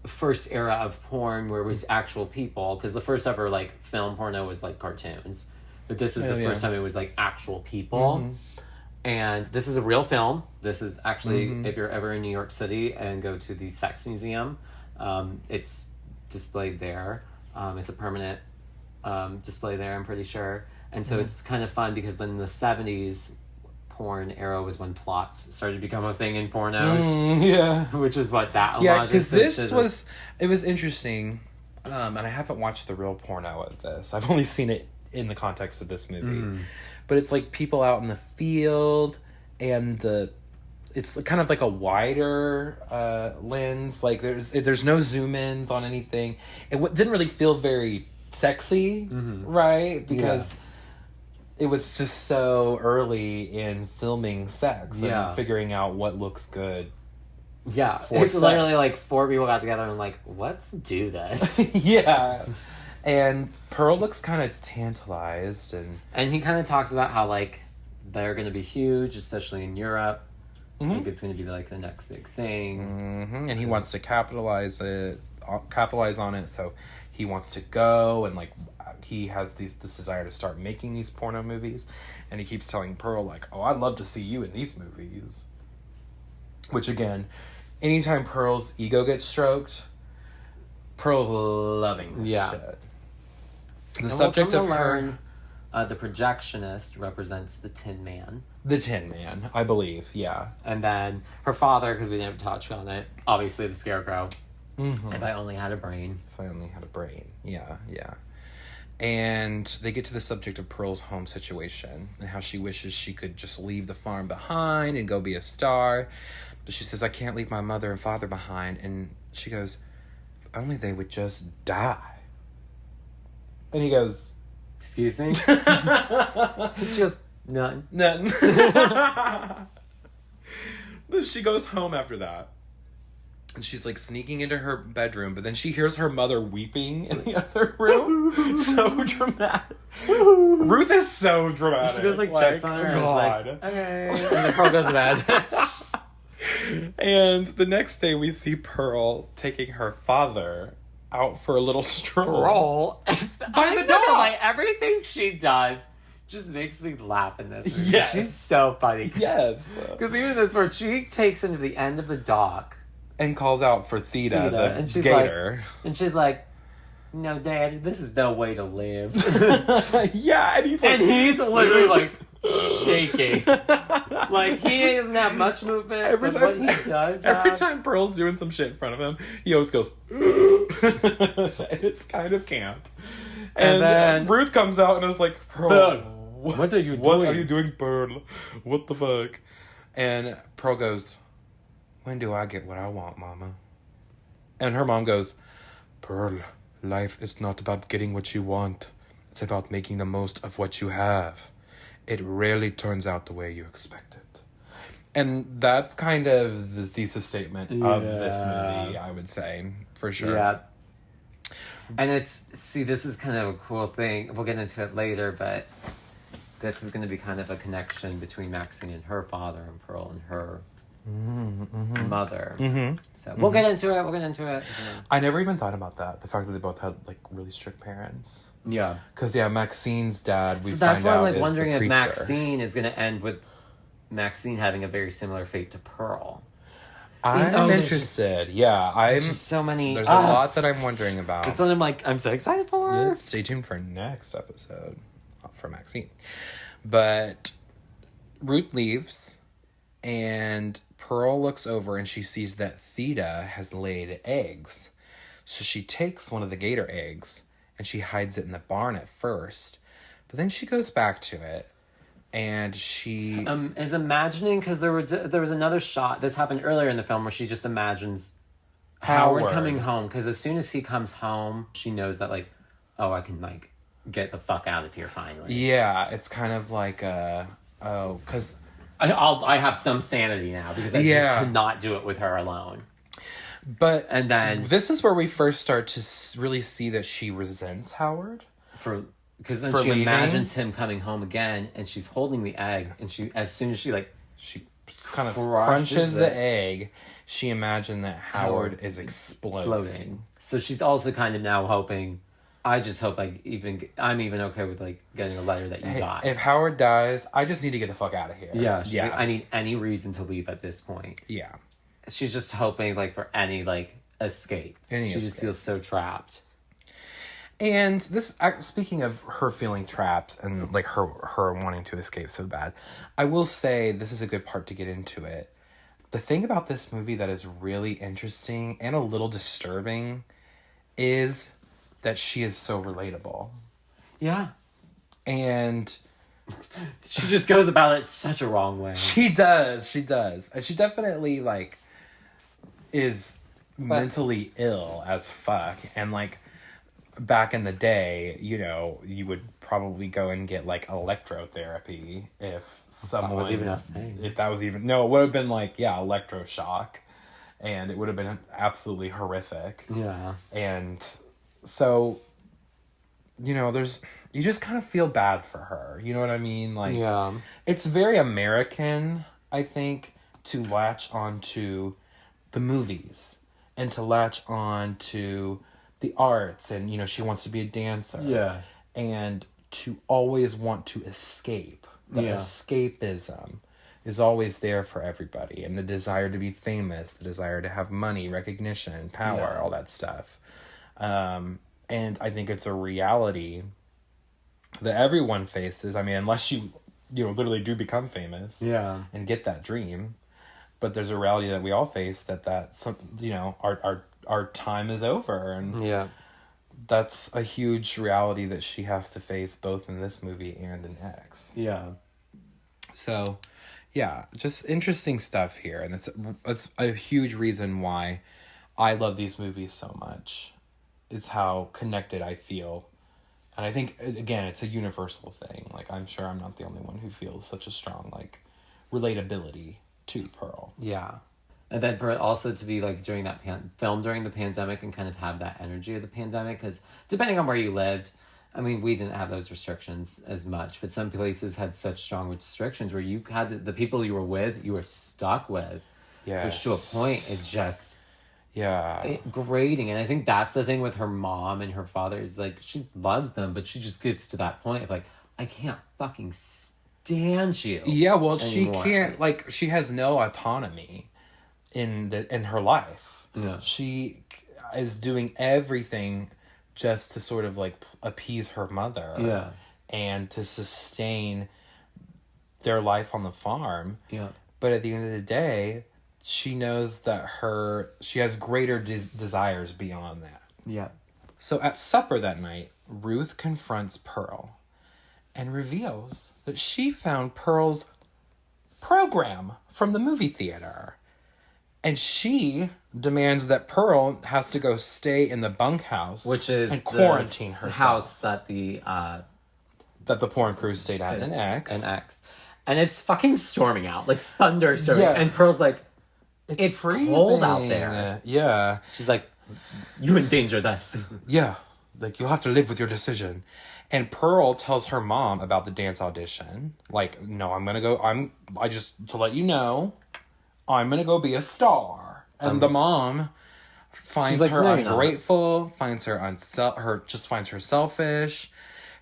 Speaker 5: first era of porn where it was actual people, because the first ever like film porno was like cartoons. But this was the first time it was like actual people. Mm-hmm. And this is a real film. This is actually, if you're ever in New York City and go to the Sex Museum, it's displayed there. It's a permanent display there, I'm pretty sure. And so it's kind of fun because then the 70s porn era was when plots started to become a thing in pornos. Which is what that homage is.
Speaker 4: Yeah, because this was interesting. And I haven't watched the real porno of this. I've only seen it in the context of this movie. But it's like people out in the field, and it's kind of like a wider lens. Like there's no zoom ins on anything. It didn't really feel very sexy, right? Because it was just so early in filming sex and figuring out what looks good.
Speaker 5: Yeah, it's literally like four people got together and like, let's do this.
Speaker 4: And Pearl looks kind of tantalized,
Speaker 5: and he kind of talks about how like they're going to be huge, especially in Europe. Like it's going to be like the next big thing,
Speaker 4: and he wants to capitalize on it. So he wants to go, and like he has this desire to start making these porno movies, and he keeps telling Pearl like, "Oh, I'd love to see you in these movies." Which again, anytime Pearl's ego gets stroked, Pearl's loving this shit. The subject of her...
Speaker 5: the projectionist represents the Tin Man.
Speaker 4: The Tin Man, I believe, yeah.
Speaker 5: And then her father, because we didn't touch on it, obviously the Scarecrow. If I only had a brain.
Speaker 4: If I only had a brain, yeah. And they get to the subject of Pearl's home situation and how she wishes she could just leave the farm behind and go be a star. But she says, I can't leave my mother and father behind. And she goes, if only they would just die. And he goes,
Speaker 5: excuse me? She goes, none.
Speaker 4: She goes home after that. And she's like sneaking into her bedroom, but then she hears her mother weeping in the other room. So dramatic. Ruth is so dramatic.
Speaker 5: She goes like checks on her and is like, okay. And the Pearl goes mad.
Speaker 4: And the next day we see Pearl taking her father out for a little stroll.
Speaker 5: By the door. Like everything she does just makes me laugh in this movie.
Speaker 4: Yes.
Speaker 5: She's so funny.
Speaker 4: Yes.
Speaker 5: Because even this part, she takes him to the end of the dock.
Speaker 4: And calls out for Theta, the
Speaker 5: and she's
Speaker 4: gator.
Speaker 5: And she's like, no, Dad, this is no way to live.
Speaker 4: Yeah, and
Speaker 5: he's literally like shaking. Like he doesn't have much movement. What he does
Speaker 4: every time Pearl's doing some shit in front of him, he always goes, and it's kind of camp. And then Ruth comes out and is like, Pearl,
Speaker 5: what are you doing?
Speaker 4: What are you doing, Pearl? What the fuck? And Pearl goes, when do I get what I want, Mama? And her mom goes, Pearl, life is not about getting what you want. It's about making the most of what you have. It rarely turns out the way you expect it. And that's kind of the thesis statement of this movie, I would say, for sure.
Speaker 5: Yeah. And this is kind of a cool thing. We'll get into it later, but this is going to be kind of a connection between Maxxine and her father and Pearl and her mother. So we'll get into it.
Speaker 4: I never even thought about that. The fact that they both had like really strict parents.
Speaker 5: Yeah.
Speaker 4: Because Maxxine's dad.
Speaker 5: So that's why I'm like wondering if Maxxxine is going to end with Maxxxine having a very similar fate to Pearl.
Speaker 4: I'm interested. There's
Speaker 5: just so many.
Speaker 4: There's a lot that I'm wondering about.
Speaker 5: It's one I'm so excited for.
Speaker 4: Yeah, stay tuned for next episode for Maxxxine. But Ruth leaves, and Pearl looks over and she sees that Theta has laid eggs. So she takes one of the gator eggs and she hides it in the barn at first. But then she goes back to it. And she
Speaker 5: is imagining, because there was another shot. This happened earlier in the film where she just imagines Howard coming home. Because as soon as he comes home, she knows that like, oh, I can like get the fuck out of here finally.
Speaker 4: Yeah, it's kind of like because
Speaker 5: I have some sanity now because I just could not do it with her alone. And then
Speaker 4: this is where we first start to really see that she resents Howard
Speaker 5: because then
Speaker 4: for
Speaker 5: she
Speaker 4: leaving.
Speaker 5: imagines him coming home again, and she's holding the egg, and as soon as she
Speaker 4: kind of crunches the egg, she imagined that Howard is exploding.
Speaker 5: So she's also kind of now hoping. I just hope I'm even okay with like getting a letter that you got.
Speaker 4: If Howard dies, I just need to get the fuck out of here.
Speaker 5: Yeah, she's like, I need any reason to leave at this point.
Speaker 4: Yeah,
Speaker 5: she's just hoping like for any like escape. She just feels so trapped.
Speaker 4: And this, speaking of her feeling trapped and like her wanting to escape so bad, I will say this is a good part to get into it. The thing about this movie that is really interesting and a little disturbing is that she is so relatable.
Speaker 5: Yeah.
Speaker 4: And
Speaker 5: she just goes about it such a wrong way.
Speaker 4: She does. And she definitely like is mentally ill as fuck. And like back in the day, you know, you would probably go and get like electrotherapy if someone
Speaker 5: was even a thing.
Speaker 4: If that was even it would have been like electroshock, and it would have been absolutely horrific.
Speaker 5: Yeah.
Speaker 4: And so, you know, you just kind of feel bad for her. You know what I mean? Like, it's very American, I think, to latch onto the movies and to latch on to the arts, and you know, she wants to be a dancer.
Speaker 5: Yeah.
Speaker 4: And to always want to escape. The escapism is always there for everybody, and the desire to be famous, the desire to have money, recognition, power, all that stuff. And I think it's a reality that everyone faces. I mean, unless you literally do become famous and get that dream. But there's a reality that we all face our time is over, and that's a huge reality that she has to face both in this movie and in X.
Speaker 5: Yeah.
Speaker 4: So, just interesting stuff here, and it's a huge reason why I love these movies so much. It's how connected I feel, and I think again it's a universal thing. Like, I'm sure I'm not the only one who feels such a strong like relatability to Pearl.
Speaker 5: Yeah. And then for it also to be like during that film during the pandemic and kind of have that energy of the pandemic, because depending on where you lived, I mean, we didn't have those restrictions as much, but some places had such strong restrictions where you had the people you were with, you were stuck with, which to a point is just grating. And I think that's the thing with her mom and her father is like, she loves them, but she just gets to that point of like, I can't fucking stand you.
Speaker 4: Yeah, well,
Speaker 5: anymore.
Speaker 4: She can't, like, she has no autonomy in her life.
Speaker 5: Yeah.
Speaker 4: She is doing everything just to sort of like appease her mother.
Speaker 5: Yeah.
Speaker 4: And to sustain their life on the farm.
Speaker 5: Yeah.
Speaker 4: But at the end of the day, she knows that she has greater desires beyond that.
Speaker 5: Yeah.
Speaker 4: So at supper that night, Ruth confronts Pearl and reveals that she found Pearl's program from the movie theater. And she demands that Pearl has to go stay in the bunkhouse,
Speaker 5: which is
Speaker 4: and quarantine herself.
Speaker 5: House that the
Speaker 4: porn crew stayed at in X.
Speaker 5: And it's fucking storming out, like thunderstorming. Yeah. And Pearl's like, it's cold out there.
Speaker 4: Yeah.
Speaker 5: She's like, you endangered us.
Speaker 4: Yeah. Like, you'll have to live with your decision. And Pearl tells her mom about the dance audition. Like, no, I'm gonna go. To let you know, I'm gonna go be a star. And the mom finds
Speaker 5: She's like,
Speaker 4: her
Speaker 5: "No, you're not."
Speaker 4: ungrateful, finds her just finds her selfish.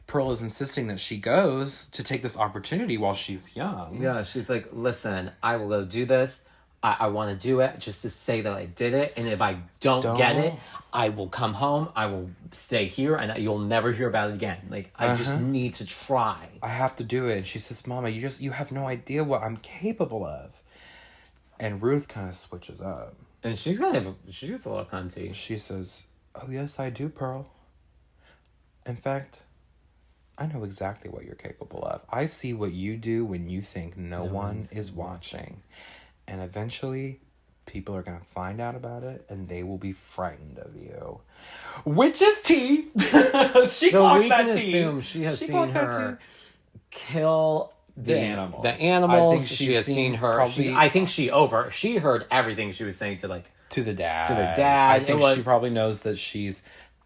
Speaker 4: Pearl is insisting that she goes to take this opportunity while she's young.
Speaker 5: Yeah, she's like, listen, I will go do this. I want to do it just to say that I did it. And if I don't get it, I will come home. I will stay here and you'll never hear about it again. Like, I just need to try.
Speaker 4: I have to do it. And she says, Mama, you have no idea what I'm capable of. And Ruth kind of switches up.
Speaker 5: And she gets a little cunty.
Speaker 4: She says, oh, yes, I do, Pearl. In fact, I know exactly what you're capable of. I see what you do when you think no one is watching. And eventually, people are going to find out about it, and they will be frightened of you. Which is tea.
Speaker 5: So we can assume she has seen her kill
Speaker 4: the animals.
Speaker 5: The animals.
Speaker 4: I think
Speaker 5: She has seen her. I think she heard everything she was saying to
Speaker 4: the dad.
Speaker 5: To the dad.
Speaker 4: I think she probably knows that she's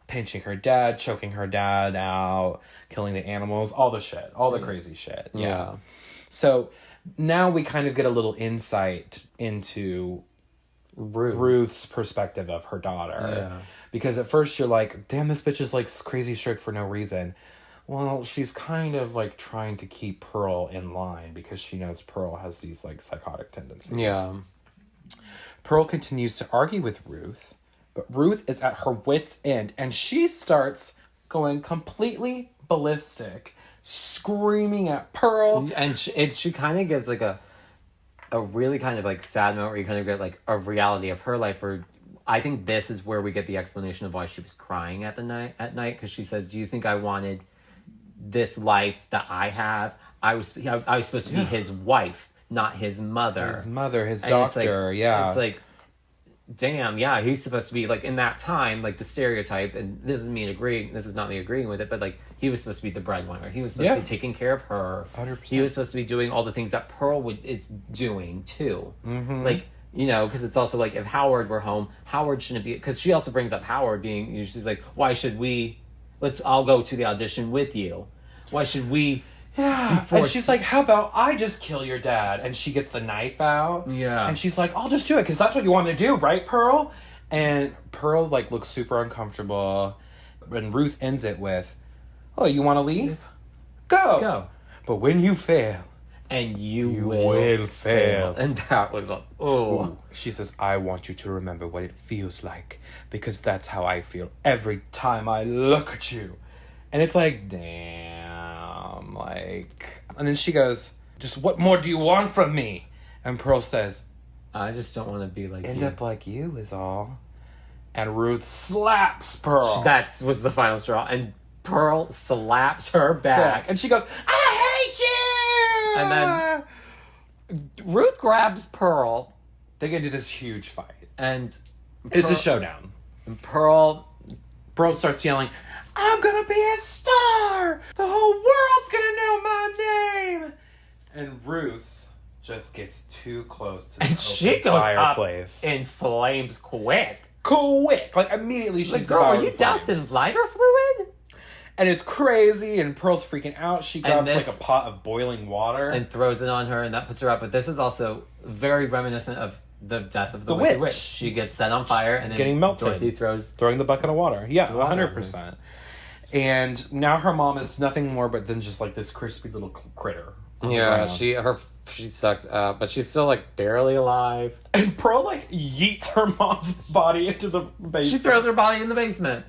Speaker 4: pinching her dad, choking her dad out, killing the animals, all the shit, all the crazy shit.
Speaker 5: Yeah.
Speaker 4: So now we kind of get a little insight into Ruth's perspective of her daughter.
Speaker 5: Yeah.
Speaker 4: Because at first you're like, damn, this bitch is like crazy strict for no reason. Well, she's kind of like trying to keep Pearl in line because she knows Pearl has these like psychotic tendencies.
Speaker 5: Yeah.
Speaker 4: Pearl continues to argue with Ruth, but Ruth is at her wit's end and she starts going completely ballistic, screaming at Pearl.
Speaker 5: And she kind of gives like a really kind of like sad moment where you kind of get like a reality of her life where I think this is where we get the explanation of why she was crying at night because she says, do you think I wanted this life that I have? I was supposed to be his wife, not his mother.
Speaker 4: His mother, his
Speaker 5: And
Speaker 4: doctor,
Speaker 5: It's like, damn, yeah, he's supposed to be like in that time, like the stereotype, and this is not me agreeing with it, but like he was supposed to be the breadwinner. He was supposed to be taking care of her.
Speaker 4: 100%.
Speaker 5: He was supposed to be doing all the things that Pearl is doing too. Mm-hmm. Like, you know, because it's also like if Howard were home, Howard shouldn't be, because she also brings up Howard being, she's like, why should we, I'll go to the audition with you. Why should we?
Speaker 4: Yeah. And she's like, how about I just kill your dad? And she gets the knife out.
Speaker 5: Yeah.
Speaker 4: And she's like, I'll just do it because that's what you want to do, right, Pearl? And Pearl like looks super uncomfortable. And Ruth ends it with, oh, you want to leave? Go. But when you fail.
Speaker 5: And you will fail. And that was like, oh.
Speaker 4: She says, I want you to remember what it feels like because that's how I feel every time I look at you. And it's like, damn, like... And then she goes, just what more do you want from me? And Pearl says,
Speaker 5: I just don't want to be like
Speaker 4: end
Speaker 5: you.
Speaker 4: up like you is all. And Ruth slaps Pearl.
Speaker 5: That was the final straw. And Pearl slaps her back.
Speaker 4: And she goes, I hate you!
Speaker 5: And then Ruth grabs Pearl.
Speaker 4: They get into this huge fight.
Speaker 5: And
Speaker 4: it's a showdown.
Speaker 5: And Pearl
Speaker 4: starts yelling, I'm gonna be a star! The whole world's gonna know my name! And Ruth just gets too close to the
Speaker 5: and she goes
Speaker 4: fireplace.
Speaker 5: Up in flames quick.
Speaker 4: Like immediately she's
Speaker 5: like, girl, are you doused in lighter fluid?
Speaker 4: And it's crazy and Pearl's freaking out. She grabs like a pot of boiling water.
Speaker 5: And throws it on her and that puts her up. But this is also very reminiscent of the death of the Wicked Witch. She gets set on fire and then
Speaker 4: getting melted.
Speaker 5: Dorothy throwing
Speaker 4: the bucket of water. Yeah, 100%. And now her mom is nothing more but than just like this crispy little critter.
Speaker 5: Yeah, she's fucked up, but she's still like barely alive.
Speaker 4: And Pearl like yeets her mom's body into the basement.
Speaker 5: She throws her body in the basement.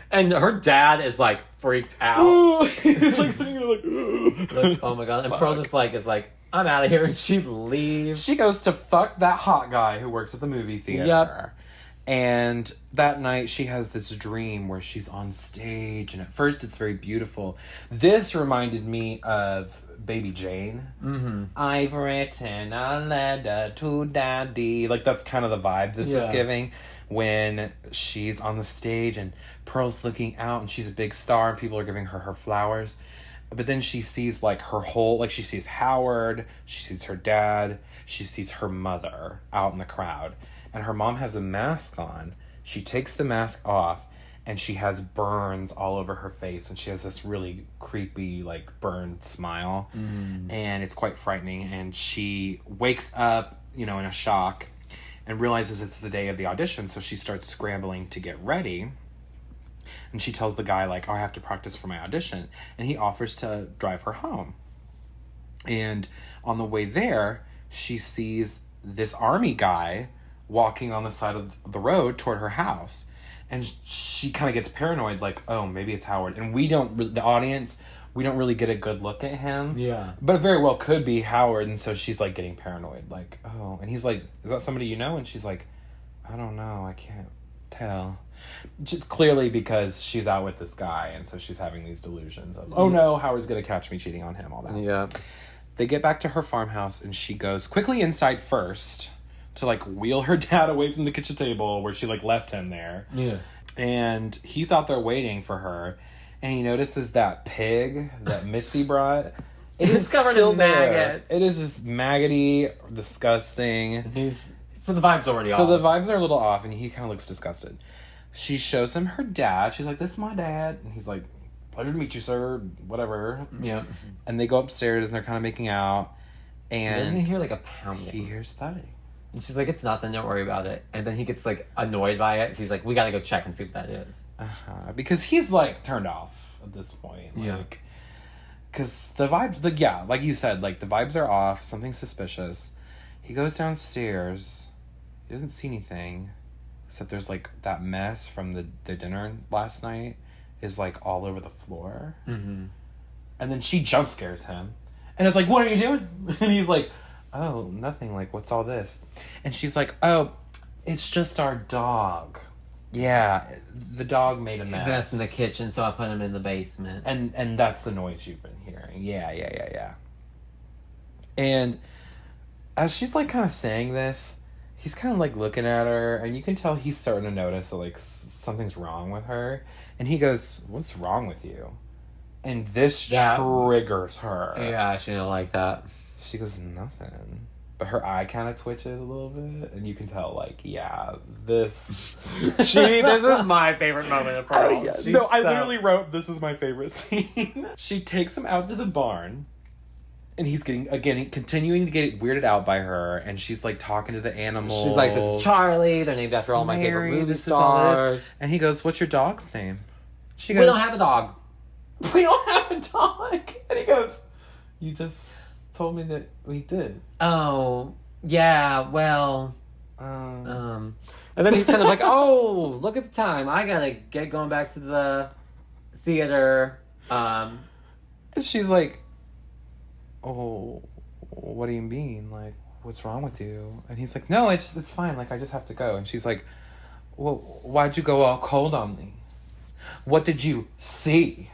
Speaker 5: And her dad is like freaked out.
Speaker 4: He's like sitting there like
Speaker 5: oh my god. And Pearl just like is like, I'm out of here, and she leaves.
Speaker 4: She goes to fuck that hot guy who works at the movie theater.
Speaker 5: Yep.
Speaker 4: And that night she has this dream where she's on stage, and at first it's very beautiful. This reminded me of Baby Jane. Mm-hmm. I've written a letter to Daddy. Like that's kind of the vibe this is giving when she's on the stage and Pearl's looking out and she's a big star and people are giving her flowers. But then she sees like her whole, like she sees Howard, she sees her dad, she sees her mother out in the crowd. And her mom has a mask on. She takes the mask off and she has burns all over her face. And she has this really creepy, like, burned smile. Mm. And it's quite frightening. And she wakes up in a shock and realizes it's the day of the audition. So she starts scrambling to get ready. And she tells the guy, like, oh, I have to practice for my audition. And he offers to drive her home. And on the way there, she sees this army guy walking on the side of the road toward her house. And she kind of gets paranoid, like, oh, maybe it's Howard. And the audience, we don't really get a good look at him.
Speaker 5: Yeah.
Speaker 4: But it very well could be Howard. And so she's, like, getting paranoid. Like, oh. And he's like, is that somebody you know? And she's like, I don't know. I can't tell. Just clearly because she's out with this guy. And so she's having these delusions of, oh, no, Howard's going to catch me cheating on him, all that.
Speaker 5: Yeah.
Speaker 4: They get back to her farmhouse. And she goes quickly inside first to, like, wheel her dad away from the kitchen table where she, like, left him there.
Speaker 5: Yeah. And
Speaker 4: he's out there waiting for her. And he notices that pig that Mitzi brought.
Speaker 5: It's covered in maggots.
Speaker 4: It is just maggoty, disgusting.
Speaker 5: So the vibe's already off.
Speaker 4: So the vibes are a little off, and he kind of looks disgusted. She shows him her dad. She's like, this is my dad. And he's like, pleasure to meet you, sir. Whatever.
Speaker 5: Yeah.
Speaker 4: And they go upstairs, and they're kind of making out. And
Speaker 5: then they hear, like, a pounding.
Speaker 4: He hears thudding.
Speaker 5: And she's like, it's nothing, don't worry about it. And then he gets, like, annoyed by it. She's like, we gotta go check and see what that is.
Speaker 4: Because he's, like, turned off at this point. Like,
Speaker 5: yeah.
Speaker 4: Because the vibes, like you said, like, the vibes are off. Something's suspicious. He goes downstairs. He doesn't see anything. Except there's, like, that mess from the dinner last night is, like, all over the floor.
Speaker 5: Mm-hmm.
Speaker 4: And then she jump scares him. And it's like, what are you doing? And he's like, oh, nothing. Like, what's all this? And she's like, oh, it's just our dog. Yeah, the dog made a mess.
Speaker 5: Mess in the kitchen, so I put him in the basement.
Speaker 4: And that's the noise you've been hearing. Yeah. And as she's, like, kind of saying this, he's kind of, like, looking at her, and you can tell he's starting to notice that, like, something's wrong with her. And he goes, what's wrong with you? And this triggers her.
Speaker 5: Yeah, she didn't like that.
Speaker 4: She goes, nothing. But her eye kind of twitches a little bit, and you can tell, like, yeah, this...
Speaker 5: This is my favorite moment of Pearl.
Speaker 4: I literally wrote, this is my favorite scene. She takes him out to the barn, and he's continuing to get weirded out by her, and she's, like, talking to the animals.
Speaker 5: She's like, this is Charlie, they're named after all my favorite movie stars.
Speaker 4: And he goes, what's your dog's name? She goes,
Speaker 5: we don't have a dog.
Speaker 4: We don't have a dog. And he goes, you just told me that we did.
Speaker 5: Oh, yeah, well... And then he's kind of like, oh, look at the time. I gotta get going back to the theater.
Speaker 4: And she's like, oh, what do you mean? Like, what's wrong with you? And he's like, no, it's fine. Like, I just have to go. And she's like, well, why'd you go all cold on me? What did you see?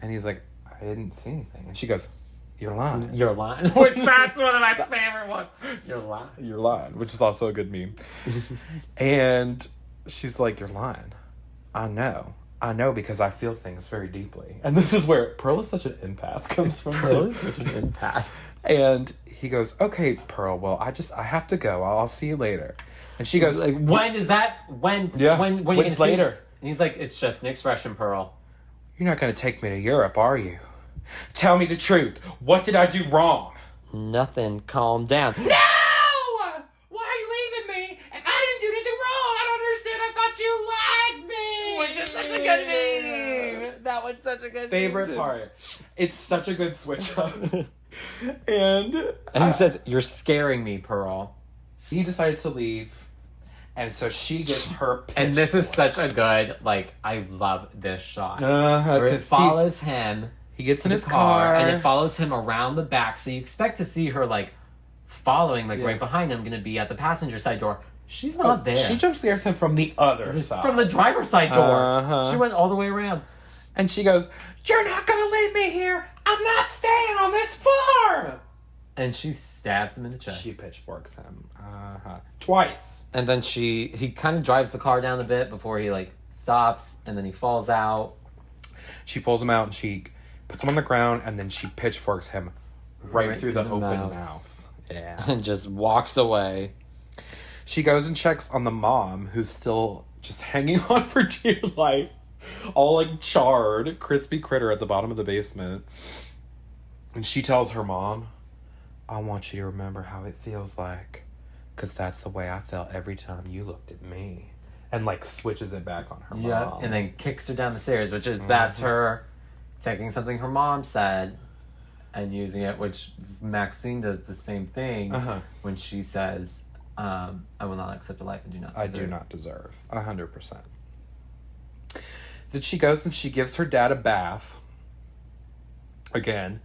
Speaker 4: And he's like, I didn't see anything. And she goes, you're lying.
Speaker 5: You're lying. Which that's one of my favorite ones. You're lying.
Speaker 4: You're lying, which is also a good meme. And she's like, you're lying. I know because I feel things very deeply. And this is where Pearl is such an empath comes from.
Speaker 5: Pearl is such an empath.
Speaker 4: And he goes, okay, Pearl, well, I have to go. I'll see you later. And she goes,
Speaker 5: like, when is that? When's
Speaker 4: when's later?
Speaker 5: And he's like, it's just an expression, Pearl.
Speaker 4: You're not going to take me to Europe, are you? Tell me the truth. What did I do wrong?
Speaker 5: Nothing. Calm down.
Speaker 4: No! Why are you leaving me? And I didn't do anything wrong. I don't understand. I thought you liked me.
Speaker 5: Which is such a good meme. That one's such a good
Speaker 4: favorite
Speaker 5: meme.
Speaker 4: part. It's such a good switch up. And
Speaker 5: he says, you're scaring me, Pearl.
Speaker 4: He decides to leave. And so she gets her pitchfork.
Speaker 5: And this is such a good, like, I love this shot. Where it follows him.
Speaker 4: He gets in his car.
Speaker 5: And it follows him around the back. So you expect to see her, like, following, like, right behind him, going to be at the passenger side door. She's not there.
Speaker 4: She jump scares him from the other side.
Speaker 5: From the driver's side door. She went all the way around.
Speaker 4: And she goes, you're not going to leave me here. I'm not staying on this farm.
Speaker 5: And she stabs him in the chest.
Speaker 4: She pitchforks him. Twice.
Speaker 5: And then he kind of drives the car down a bit before he, like, stops. And then he falls out.
Speaker 4: She pulls him out and she puts him on the ground. And then she pitchforks him right through the open mouth. Yeah.
Speaker 5: And just walks away.
Speaker 4: She goes and checks on the mom, who's still just hanging on for dear life. All, like, charred, crispy critter at the bottom of the basement. And she tells her mom, I want you to remember how it feels like, because that's the way I felt every time you looked at me. And, like, switches it back on her mom.
Speaker 5: And then kicks her down the stairs, which is, that's her taking something her mom said and using it, which Maxxine does the same thing when she says, I will not accept a life I do not deserve.
Speaker 4: I do not deserve. 100%. Then she goes and she gives her dad a bath. Again.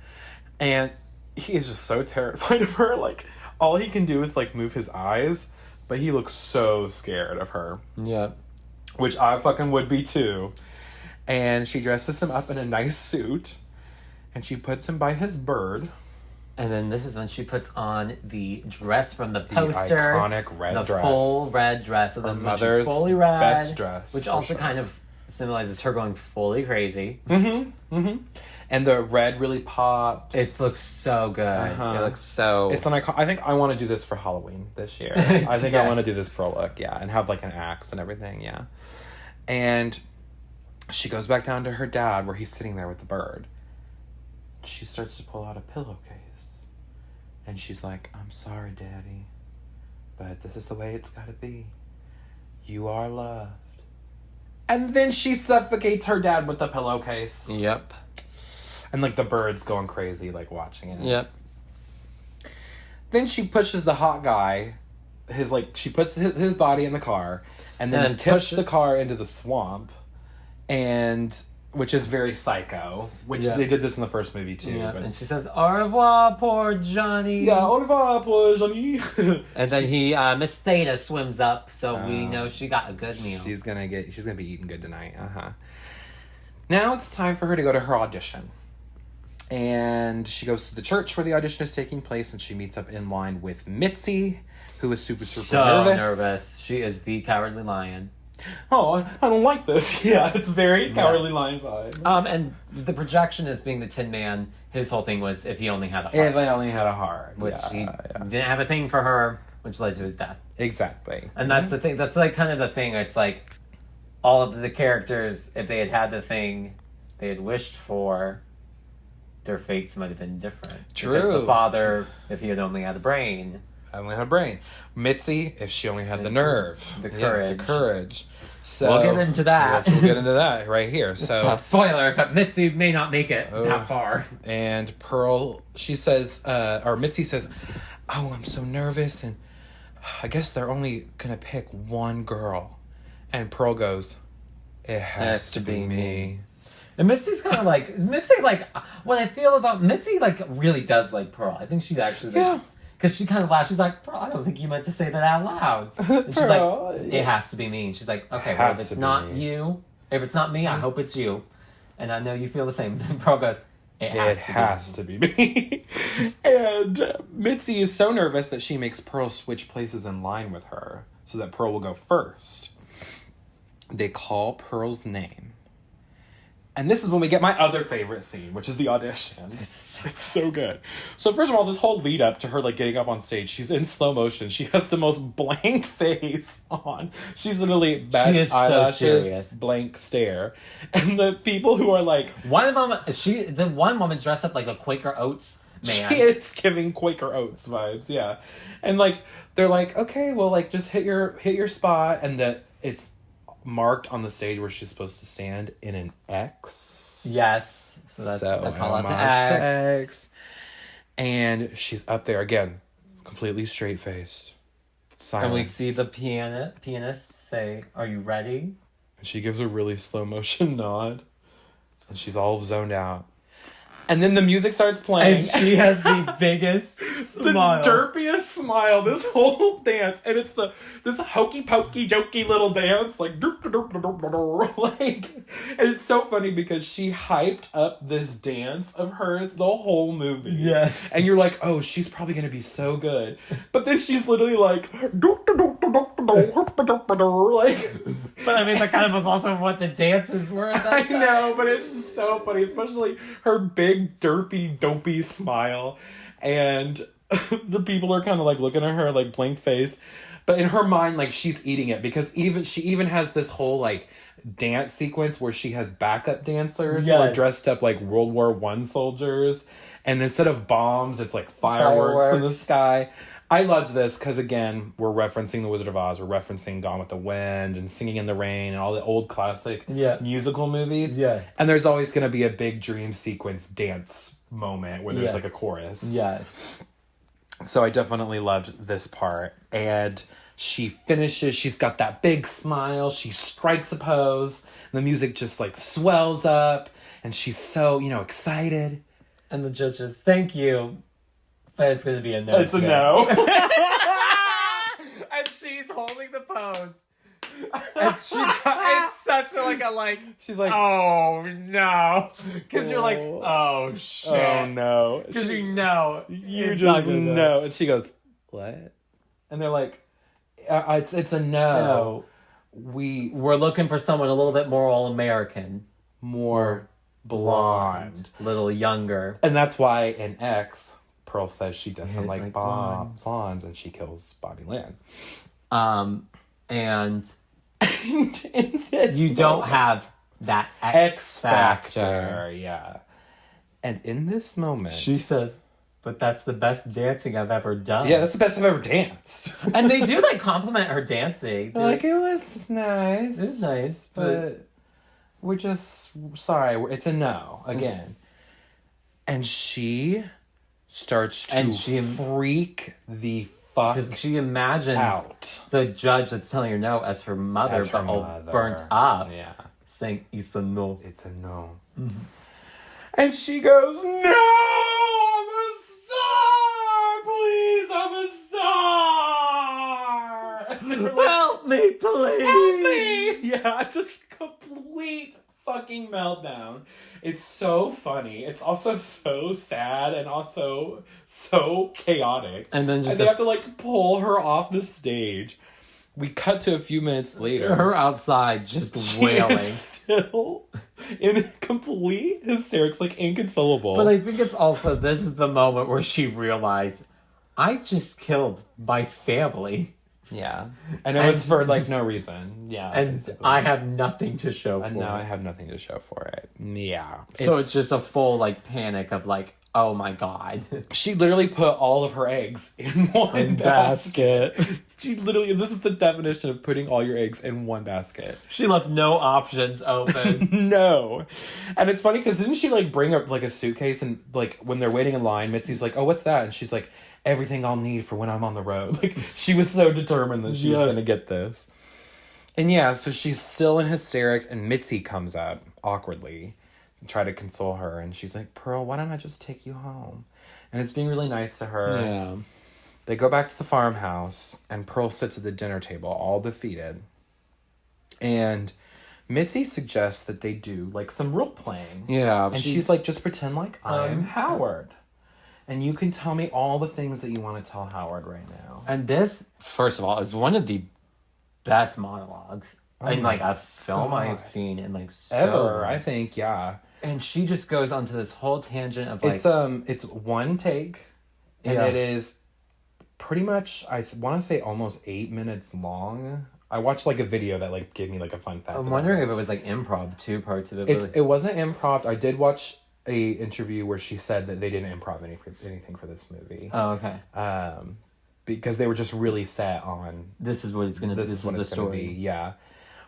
Speaker 4: And he is just so terrified of her. Like, all he can do is, like, move his eyes. But he looks so scared of her.
Speaker 5: Yep.
Speaker 4: Which I fucking would be too. And she dresses him up in a nice suit. And she puts him by his bird.
Speaker 5: And then this is when she puts on the dress from the poster.
Speaker 4: The iconic red dress.
Speaker 5: The full red dress. So this is when she's fully red. Best dress. Which also kind of symbolizes her going fully crazy.
Speaker 4: And the red really pops.
Speaker 5: It looks so good. It looks so...
Speaker 4: It's an icon. I think I want to do this for Halloween this year. I think I want to do this pro look, yeah. And have, like, an axe and everything, yeah. And she goes back down to her dad where he's sitting there with the bird. She starts to pull out a pillowcase. And she's like, I'm sorry, Daddy. But this is the way it's got to be. You are loved. And then she suffocates her dad with the pillowcase.
Speaker 5: Yep.
Speaker 4: And, like, the bird's going crazy, like, watching it.
Speaker 5: Yep.
Speaker 4: Then she pushes the hot guy, she puts his body in the car, and then tips the car into the swamp, which is very Psycho, which they did this in the first movie, too.
Speaker 5: Yeah,
Speaker 4: but...
Speaker 5: and she says, au revoir, poor Johnny.
Speaker 4: Yeah, au revoir, poor Johnny.
Speaker 5: And then Miss Theta swims up, so we know she got a good meal.
Speaker 4: She's gonna be eating good tonight, Now it's time for her to go to her audition. And she goes to the church where the audition is taking place, and she meets up in line with Mitzi, who is super nervous.
Speaker 5: She is the Cowardly Lion.
Speaker 4: Oh, I don't like this. Yeah, it's very Cowardly Lion vibe.
Speaker 5: And the projection as being the Tin Man, his whole thing was if he only had a heart.
Speaker 4: If I only had a heart.
Speaker 5: Which he didn't have a thing for her, which led to his death.
Speaker 4: Exactly.
Speaker 5: And that's the thing. That's, like, kind of the thing. It's like all of the characters, if they had the thing they had wished for, their fates might have been different.
Speaker 4: True.
Speaker 5: Because the father, if he had only had a brain.
Speaker 4: Mitzi, if she only had the nerve.
Speaker 5: The courage.
Speaker 4: The courage. So
Speaker 5: we'll get into that.
Speaker 4: We'll get into that right here. So
Speaker 5: spoiler, but Mitzi may not make it that far.
Speaker 4: And Pearl, Mitzi says, oh, I'm so nervous, and I guess they're only going to pick one girl. And Pearl goes, it has to be me.
Speaker 5: And Mitzi's kind of like, what I feel about Mitzi, like, really does like Pearl. I think she'd actually, like, because she kind of laughs. She's like, Pearl, I don't think you meant to say that out loud. And she's like, it has to be me. And she's like, okay, well, if it's not you, if it's not me, I hope it's you. And I know you feel the same. And Pearl goes, it has to be me.
Speaker 4: And Mitzi is so nervous that she makes Pearl switch places in line with her so that Pearl will go first. They call Pearl's name. And this is when we get my other favorite scene, which is the audition. It's so good. So first of all, this whole lead up to her, like, getting up on stage, she's in slow motion. She has the most blank face on. She's literally best eyelashes, so serious. Blank stare. And the people who are like...
Speaker 5: the one woman's dressed up like a Quaker Oats man.
Speaker 4: She is giving Quaker Oats vibes, yeah. And, like, they're like, okay, well, like, just hit your spot. And that it's marked on the stage where she's supposed to stand in an X.
Speaker 5: Yes. So that's a call out to X.
Speaker 4: And she's up there again, completely straight faced. Silence.
Speaker 5: And we see the pianist say, "Are you ready?"
Speaker 4: And she gives a really slow motion nod. And she's all zoned out. And then the music starts playing.
Speaker 5: And she has the biggest smile.
Speaker 4: The derpiest smile this whole dance. And it's this hokey pokey jokey little dance. Like, and it's so funny because she hyped up this dance of hers the whole movie.
Speaker 5: Yes.
Speaker 4: And you're like, oh, she's probably going to be so good. But then she's literally like, like.
Speaker 5: But I mean, that kind of was also what the dances were at that
Speaker 4: I
Speaker 5: time.
Speaker 4: know, but it's just so funny, especially her big, derpy, dopey smile. And the people are kind of like looking at her like blank face. But in her mind, like, she's eating it because she even has this whole, like, dance sequence where she has backup dancers who are dressed up like World War I soldiers. And instead of bombs, it's like fireworks in the sky. I loved this because, again, we're referencing The Wizard of Oz. We're referencing Gone with the Wind and Singing in the Rain and all the old classic musical movies. Yeah. And there's always going to be a big dream sequence dance moment where there's like a chorus. Yeah. So I definitely loved this part. And she finishes. She's got that big smile. She strikes a pose. The music just like swells up. And she's so, excited.
Speaker 5: And the judge says, thank you. But it's going to be a no.
Speaker 4: It's a no.
Speaker 5: And she's holding the pose. And it's such a she's like, oh no. Because you're like, oh shit.
Speaker 4: Oh no.
Speaker 5: Because you know.
Speaker 4: You just know. And she goes, what? And they're like, it's a no.
Speaker 5: We're looking for someone a little bit more all-American.
Speaker 4: More blonde.
Speaker 5: A little younger.
Speaker 4: And that's why in X, Pearl says she doesn't like blondes, and she kills Bobby Land.
Speaker 5: And you don't have that X factor.
Speaker 4: Yeah. And in this moment,
Speaker 5: she says, but that's the best dancing I've ever done.
Speaker 4: Yeah, that's the best I've ever danced.
Speaker 5: And they do compliment her dancing.
Speaker 4: Like, it was nice.
Speaker 5: It was nice,
Speaker 4: but we're just sorry. It's a no again. And she starts to freak the fuck
Speaker 5: because she imagines
Speaker 4: out
Speaker 5: the judge that's telling her no as her mother, but all burnt up.
Speaker 4: Yeah,
Speaker 5: saying it's a no.
Speaker 4: It's a no. Mm-hmm. And she goes, no, I'm a star. Please, I'm a star.
Speaker 5: Help me, please.
Speaker 4: Help me. Yeah, just complete fucking meltdown. It's so funny. It's also so sad and also so chaotic.
Speaker 5: And then
Speaker 4: they have to pull her off the stage. We cut to a few minutes later.
Speaker 5: Her outside just wailing.
Speaker 4: Still in complete hysterics, inconsolable.
Speaker 5: But I think it's also, this is the moment where she realized, I just killed my family.
Speaker 4: Yeah. And it was for no reason. Yeah.
Speaker 5: And basically. I have nothing to show for it.
Speaker 4: And now I have nothing to show for it. Yeah.
Speaker 5: So it's just a full panic of oh my God.
Speaker 4: She literally put all of her eggs in one basket. She literally, this is the definition of putting all your eggs in one basket.
Speaker 5: She left no options open.
Speaker 4: No. And it's funny because didn't she bring up a suitcase and when they're waiting in line, Mitzi's like, oh, what's that? And she's like, everything I'll need for when I'm on the road. She was so determined that she was going to get this. And yeah, so she's still in hysterics and Mitzi comes up awkwardly to try to console her. And she's like, Pearl, why don't I just take you home? And it's being really nice to her.
Speaker 5: Yeah.
Speaker 4: They go back to the farmhouse and Pearl sits at the dinner table all defeated. And Mitzi suggests that they do some role playing.
Speaker 5: Yeah.
Speaker 4: And she's like, just pretend I'm Howard. And you can tell me all the things that you want to tell Howard right now.
Speaker 5: And this, first of all, is one of the best monologues in a film I have seen in so
Speaker 4: ever, I think, yeah.
Speaker 5: And she just goes onto this whole tangent of
Speaker 4: it's one take, and it is pretty much, I want to say almost 8 minutes long. I watched a video that gave me a fun fact.
Speaker 5: I'm wondering if it was improv too, parts of it.
Speaker 4: It wasn't improv. I did watch a interview where she said that they didn't improv anything for this movie.
Speaker 5: Oh, okay.
Speaker 4: Because they were just really set on
Speaker 5: this is what it's gonna be. This is the story.
Speaker 4: Yeah.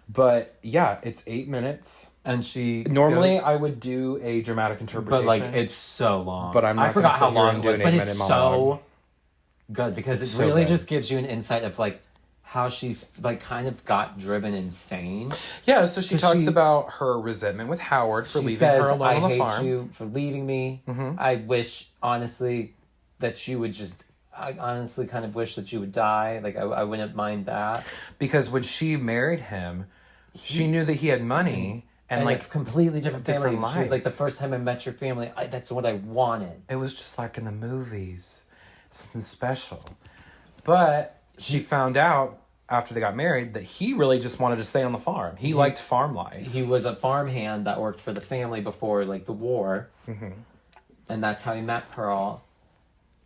Speaker 4: But yeah, it's 8 minutes.
Speaker 5: And she
Speaker 4: normally I would do a dramatic interpretation,
Speaker 5: but it's so long.
Speaker 4: But I
Speaker 5: forgot how long it was, but it's so good because it really just gives you an insight of how she kind of got driven insane.
Speaker 4: Yeah, so she talks about her resentment with Howard for leaving her alone on the farm.
Speaker 5: I hate you for leaving me. Mm-hmm. I wish honestly that you would just. I honestly kind of wish that you would die. I wouldn't mind that.
Speaker 4: Because when she married him, she knew that he had money and
Speaker 5: a completely different family.
Speaker 4: Life.
Speaker 5: She was the first time I met your family, that's what I wanted.
Speaker 4: It was just in the movies. Something special. But she found out after they got married that he really just wanted to stay on the farm. He liked farm life.
Speaker 5: He was a farmhand that worked for the family before the war. Mm-hmm. And that's how he met Pearl.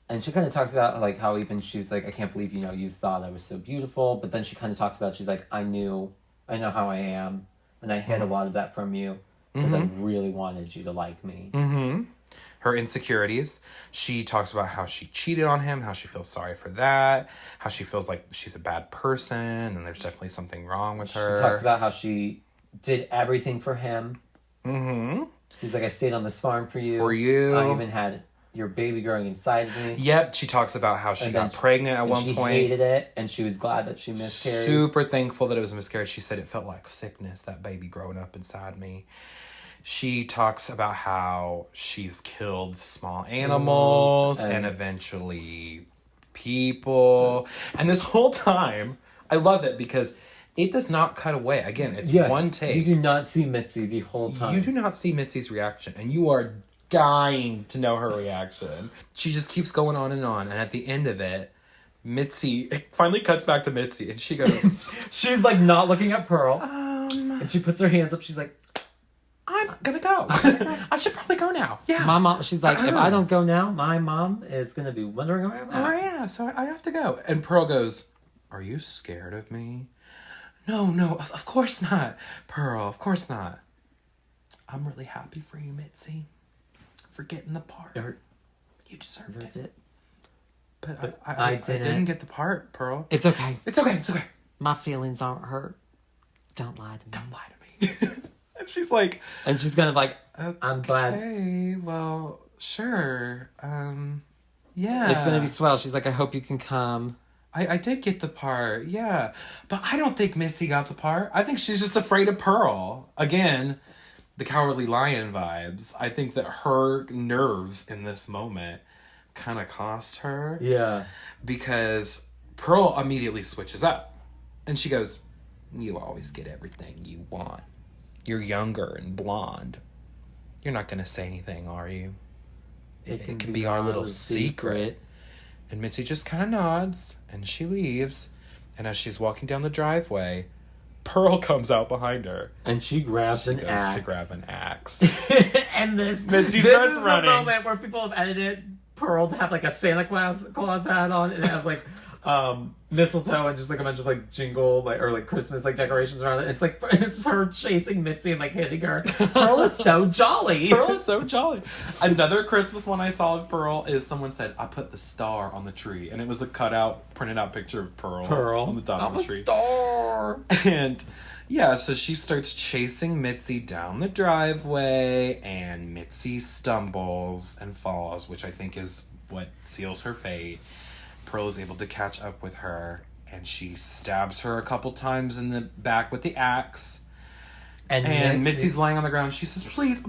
Speaker 5: And she kind of talks about like how even she was like, I can't believe, you thought I was so beautiful. But then she kind of talks about, she's like, I know how I am. And I hid a lot of that from you because I really wanted you to like me.
Speaker 4: Mm-hmm. Her insecurities. She talks about how she cheated on him, how she feels sorry for that, how she feels like she's a bad person, and there's definitely something wrong with her.
Speaker 5: She talks about how she did everything for him.
Speaker 4: Mm-hmm.
Speaker 5: She's like, I stayed on this farm for you.
Speaker 4: For you.
Speaker 5: I even had your baby growing inside of me.
Speaker 4: Yep, she talks about how she got pregnant at one point.
Speaker 5: She hated it, and she was glad that she miscarried.
Speaker 4: Super thankful that it was a miscarriage. She said it felt like sickness, that baby growing up inside me. She talks about how she's killed small animals and eventually people. And this whole time, I love it because it does not cut away. Again, it's one take.
Speaker 5: You do not see Mitzi the whole time.
Speaker 4: You do not see Mitzi's reaction, and you are dying to know her reaction. She just keeps going on, and at the end of it, it finally cuts back to Mitzi, and she goes...
Speaker 5: She's, like, not looking at Pearl, and she puts her hands up, she's like...
Speaker 4: I'm gonna go. I should probably go now. Yeah.
Speaker 5: My mom, she's like, if I don't go now, my mom is gonna be wondering where I'm at.
Speaker 4: Oh, yeah, so I have to go. And Pearl goes, are you scared of me? No, of course not. Pearl, of course not. I'm really happy for you, Mitzi. For getting the part. You deserved it. But I didn't get the part, Pearl.
Speaker 5: It's okay.
Speaker 4: It's okay.
Speaker 5: My feelings aren't hurt. Don't lie to me.
Speaker 4: Don't lie to me. And she's like...
Speaker 5: And she's kind of like,
Speaker 4: okay,
Speaker 5: I'm glad.
Speaker 4: Okay, well, sure. Yeah.
Speaker 5: It's going to be swell. She's like, I hope you can come.
Speaker 4: I did get the part, yeah. But I don't think Mitzi got the part. I think she's just afraid of Pearl. Again... the Cowardly Lion vibes. I think that her nerves in this moment kind of cost her.
Speaker 5: Yeah.
Speaker 4: Because Pearl immediately switches up. And she goes, you always get everything you want. You're younger and blonde. You're not going to say anything, are you? It can be our little secret. And Mitzi just kind of nods. And she leaves. And as she's walking down the driveway... Pearl comes out behind her.
Speaker 5: And she grabs an axe.
Speaker 4: to grab an axe.
Speaker 5: And this
Speaker 4: starts running.
Speaker 5: The moment where people have edited Pearl to have like a Santa Claus hat on, and it has like mistletoe and just like a bunch of like jingle or like Christmas like decorations around it. It's like it's her chasing Mitzi and like hitting her. Pearl is so jolly.
Speaker 4: Another Christmas one I saw of Pearl is someone said, I put the star on the tree, and it was a printed out picture of Pearl on the top of the tree.
Speaker 5: Star.
Speaker 4: And yeah, so she starts chasing Mitzi down the driveway, and Mitzi stumbles and falls, which I think is what seals her fate. Pearl is able to catch up with her, and she stabs her a couple times in the back with the axe. And Mitzi's lying on the ground. She says, please,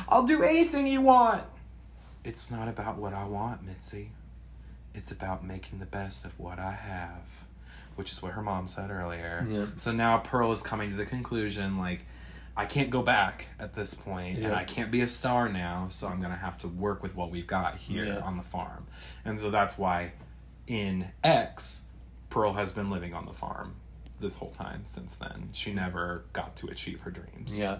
Speaker 4: I'll do anything you want. It's not about what I want, Mitzi. It's about making the best of what I have. Which is what her mom said earlier. Yeah. So now Pearl is coming to the conclusion, like, I can't go back at this point, and I can't be a star now, so I'm going to have to work with what we've got here on the farm. And so that's why in X, Pearl has been living on the farm this whole time since then. She never got to achieve her dreams.
Speaker 5: Yeah.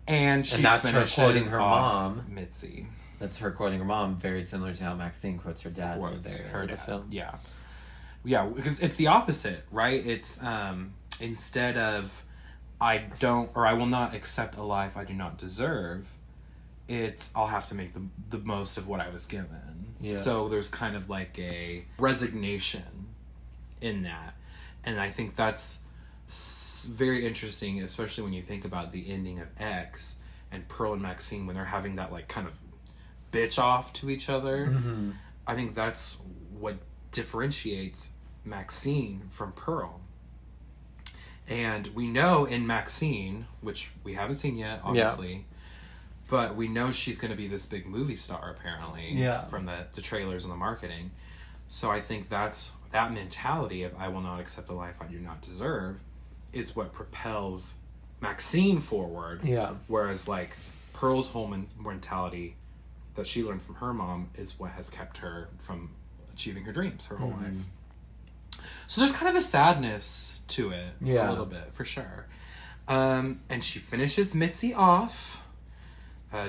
Speaker 4: And that's her quoting her mom, Mitzi.
Speaker 5: That's her quoting her mom, very similar to how Maxxxine quotes her dad in the film.
Speaker 4: Yeah. Yeah, because it's the opposite, right? It's instead of I will not accept a life I do not deserve, it's I'll have to make the most of what I was given. Yeah. So there's kind of like a resignation in that. And I think that's very interesting, especially when you think about the ending of X and Pearl and Maxxxine when they're having that like kind of bitch off to each other. Mm-hmm. I think that's what differentiates Maxxxine from Pearl. And we know in Maxxxine, which we haven't seen yet, obviously, but we know she's going to be this big movie star, apparently, from the trailers and the marketing. So I think that mentality of I will not accept a life I do not deserve is what propels Maxxxine forward. Yeah. Whereas, like, Pearl's whole mentality that she learned from her mom is what has kept her from achieving her dreams her whole life. So there's kind of a sadness to it, a little bit, for sure. And she finishes Mitzi off.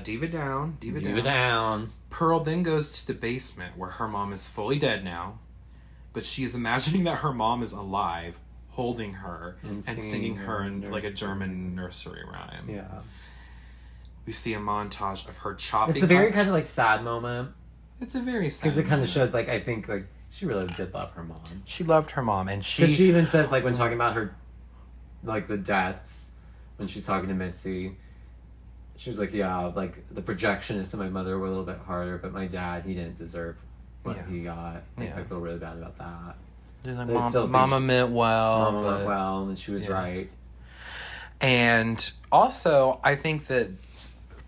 Speaker 4: Diva down.
Speaker 5: Diva down.
Speaker 4: Pearl then goes to the basement where her mom is fully dead now, but she is imagining that her mom is alive, holding her and singing her in like a German nursery rhyme.
Speaker 5: Yeah.
Speaker 4: We see a montage of her chopping.
Speaker 5: It's a very kind of like sad moment.
Speaker 4: It's a very sad
Speaker 5: because it kind of
Speaker 4: moment.
Speaker 5: shows like I think like she really did love her mom.
Speaker 4: She loved her mom, and
Speaker 5: Because she even says like when talking about her, like the deaths, when she's talking to Mitzi. She was like, yeah, like, the projectionists of my mother were a little bit harder, but my dad, he didn't deserve what he got. Like, I feel really bad about that.
Speaker 4: Like, Mama meant well.
Speaker 5: Mama meant well, and she was right.
Speaker 4: And also, I think that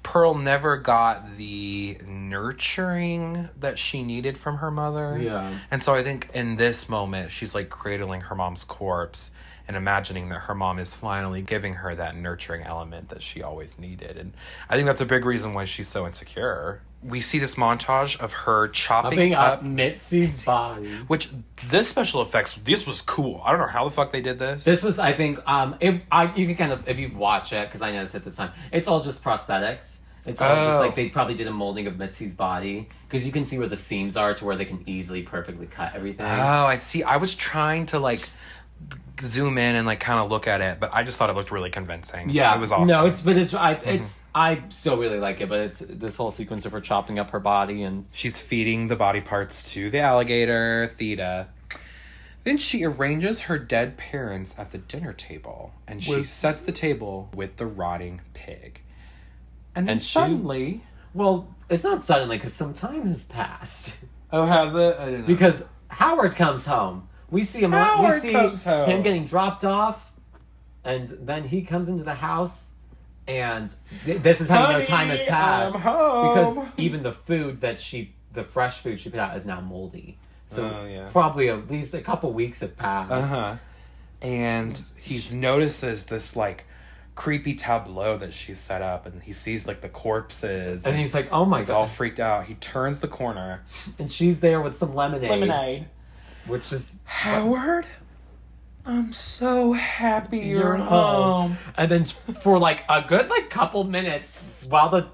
Speaker 4: Pearl never got the nurturing that she needed from her mother.
Speaker 5: Yeah.
Speaker 4: And so I think in this moment, she's, like, cradling her mom's corpse and imagining that her mom is finally giving her that nurturing element that she always needed. And I think that's a big reason why she's so insecure. We see this montage of her chopping up
Speaker 5: Mitzi's body.
Speaker 4: Which, this special effects, this was cool. I don't know how the fuck they did this.
Speaker 5: This was, I think, you can kind of, if you watch it, because I noticed it this time, it's all just prosthetics. It's all just like, they probably did a molding of Mitzi's body. Because you can see where the seams are to where they can easily, perfectly cut everything.
Speaker 4: Oh, I see. I was trying to, like, zoom in and like kind of look at it, but I just thought it looked really convincing.
Speaker 5: Yeah,
Speaker 4: it was awesome.
Speaker 5: No, I still really like it, but it's this whole sequence of her chopping up her body and
Speaker 4: she's feeding the body parts to the alligator, Theta. Then she arranges her dead parents at the dinner table, and she sets the table with the rotting pig. And then suddenly...
Speaker 5: Well, it's not suddenly, because some time has passed.
Speaker 4: Oh, has it? I didn't know.
Speaker 5: Because Howard comes home. We see him him getting dropped off, and then he comes into the house, and this is how you know time has passed.
Speaker 4: I'm home.
Speaker 5: Because even the food the fresh food she put out is now moldy. So probably at least a couple weeks have passed.
Speaker 4: And he notices this like creepy tableau that she set up, and he sees like the corpses,
Speaker 5: and he's like, "Oh my god!"
Speaker 4: He's all freaked out. He turns the corner,
Speaker 5: and she's there with some lemonade. Which is...
Speaker 4: Howard, I'm so happy you're home.
Speaker 5: And then for like a good like couple minutes, while the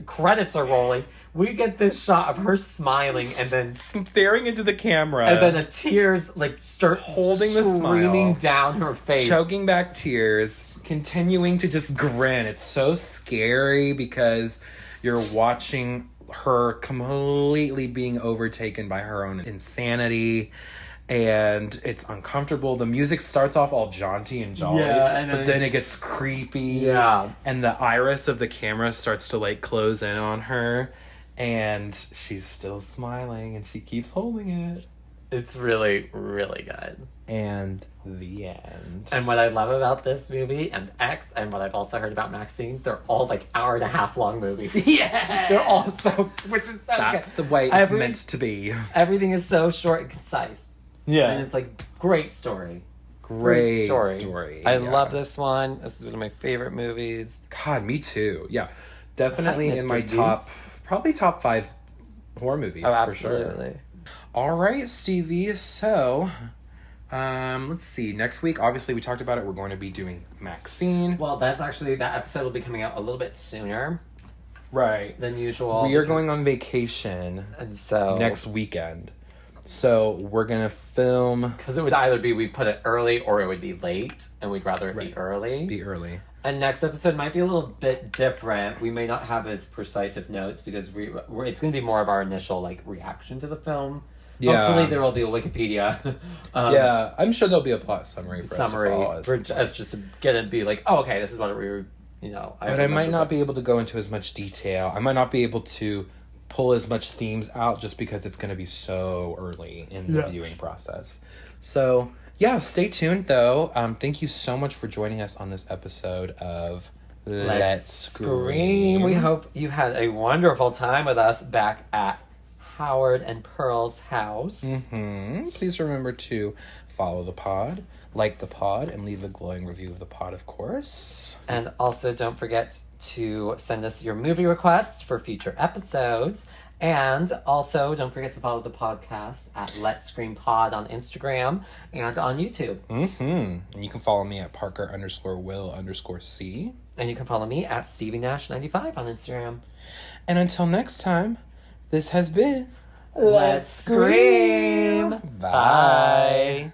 Speaker 5: credits are rolling, we get this shot of her smiling and then...
Speaker 4: staring into the camera.
Speaker 5: And then the tears like start
Speaker 4: holding the smile.
Speaker 5: Streaming down her face.
Speaker 4: Choking back tears. Continuing to just grin. It's so scary because you're watching her completely being overtaken by her own insanity, and it's uncomfortable. The music starts off all jaunty and jolly, but then it gets creepy, and the iris of the camera starts to like close in on her, and she's still smiling and she keeps holding it.
Speaker 5: It's really, really good.
Speaker 4: And the end.
Speaker 5: And what I love about this movie and X, and what I've also heard about Maxxxine, they're all like hour-and-a-half long movies. Yeah! They're all which is so good.
Speaker 4: That's the way it's meant to be.
Speaker 5: Everything is so short and concise. Yeah. And it's like, great story.
Speaker 4: Great story.
Speaker 5: I love this one. This is one of my favorite movies.
Speaker 4: God, me too. Yeah. Definitely in my top 5 horror movies, for sure. All right, Stevie. So, let's see. Next week, obviously, we talked about it. We're going to be doing Maxxxine.
Speaker 5: Well, that episode will be coming out a little bit sooner,
Speaker 4: than
Speaker 5: usual.
Speaker 4: We are going on vacation,
Speaker 5: and so
Speaker 4: next weekend. So we're gonna film
Speaker 5: because it would either be we put it early or it would be late, and we'd rather it be early. And next episode might be a little bit different. We may not have as precise of notes because it's going to be more of our initial like reaction to the film. Yeah. Hopefully there will be a Wikipedia.
Speaker 4: I'm sure there'll be a plot summary for
Speaker 5: us just to get it, be like, oh, okay, this is what we were,
Speaker 4: But I might not be able to go into as much detail. I might not be able to pull as much themes out just because it's going to be so early in the viewing process. So, yeah, stay tuned, though. Thank you so much for joining us on this episode of Let's Scream.
Speaker 5: We hope you had a wonderful time with us back at Howard and Pearl's house.
Speaker 4: Please remember to follow the pod, like the pod, and leave a glowing review of the pod, of course.
Speaker 5: And also don't forget to send us your movie requests for future episodes. And also don't forget to follow the podcast at Let's Scream Pod on Instagram and on YouTube.
Speaker 4: And you can follow me at Parker_Will_C.
Speaker 5: And you can follow me at StevieNash95 on Instagram.
Speaker 4: And until next time, this has been
Speaker 5: Let's Scream! Bye!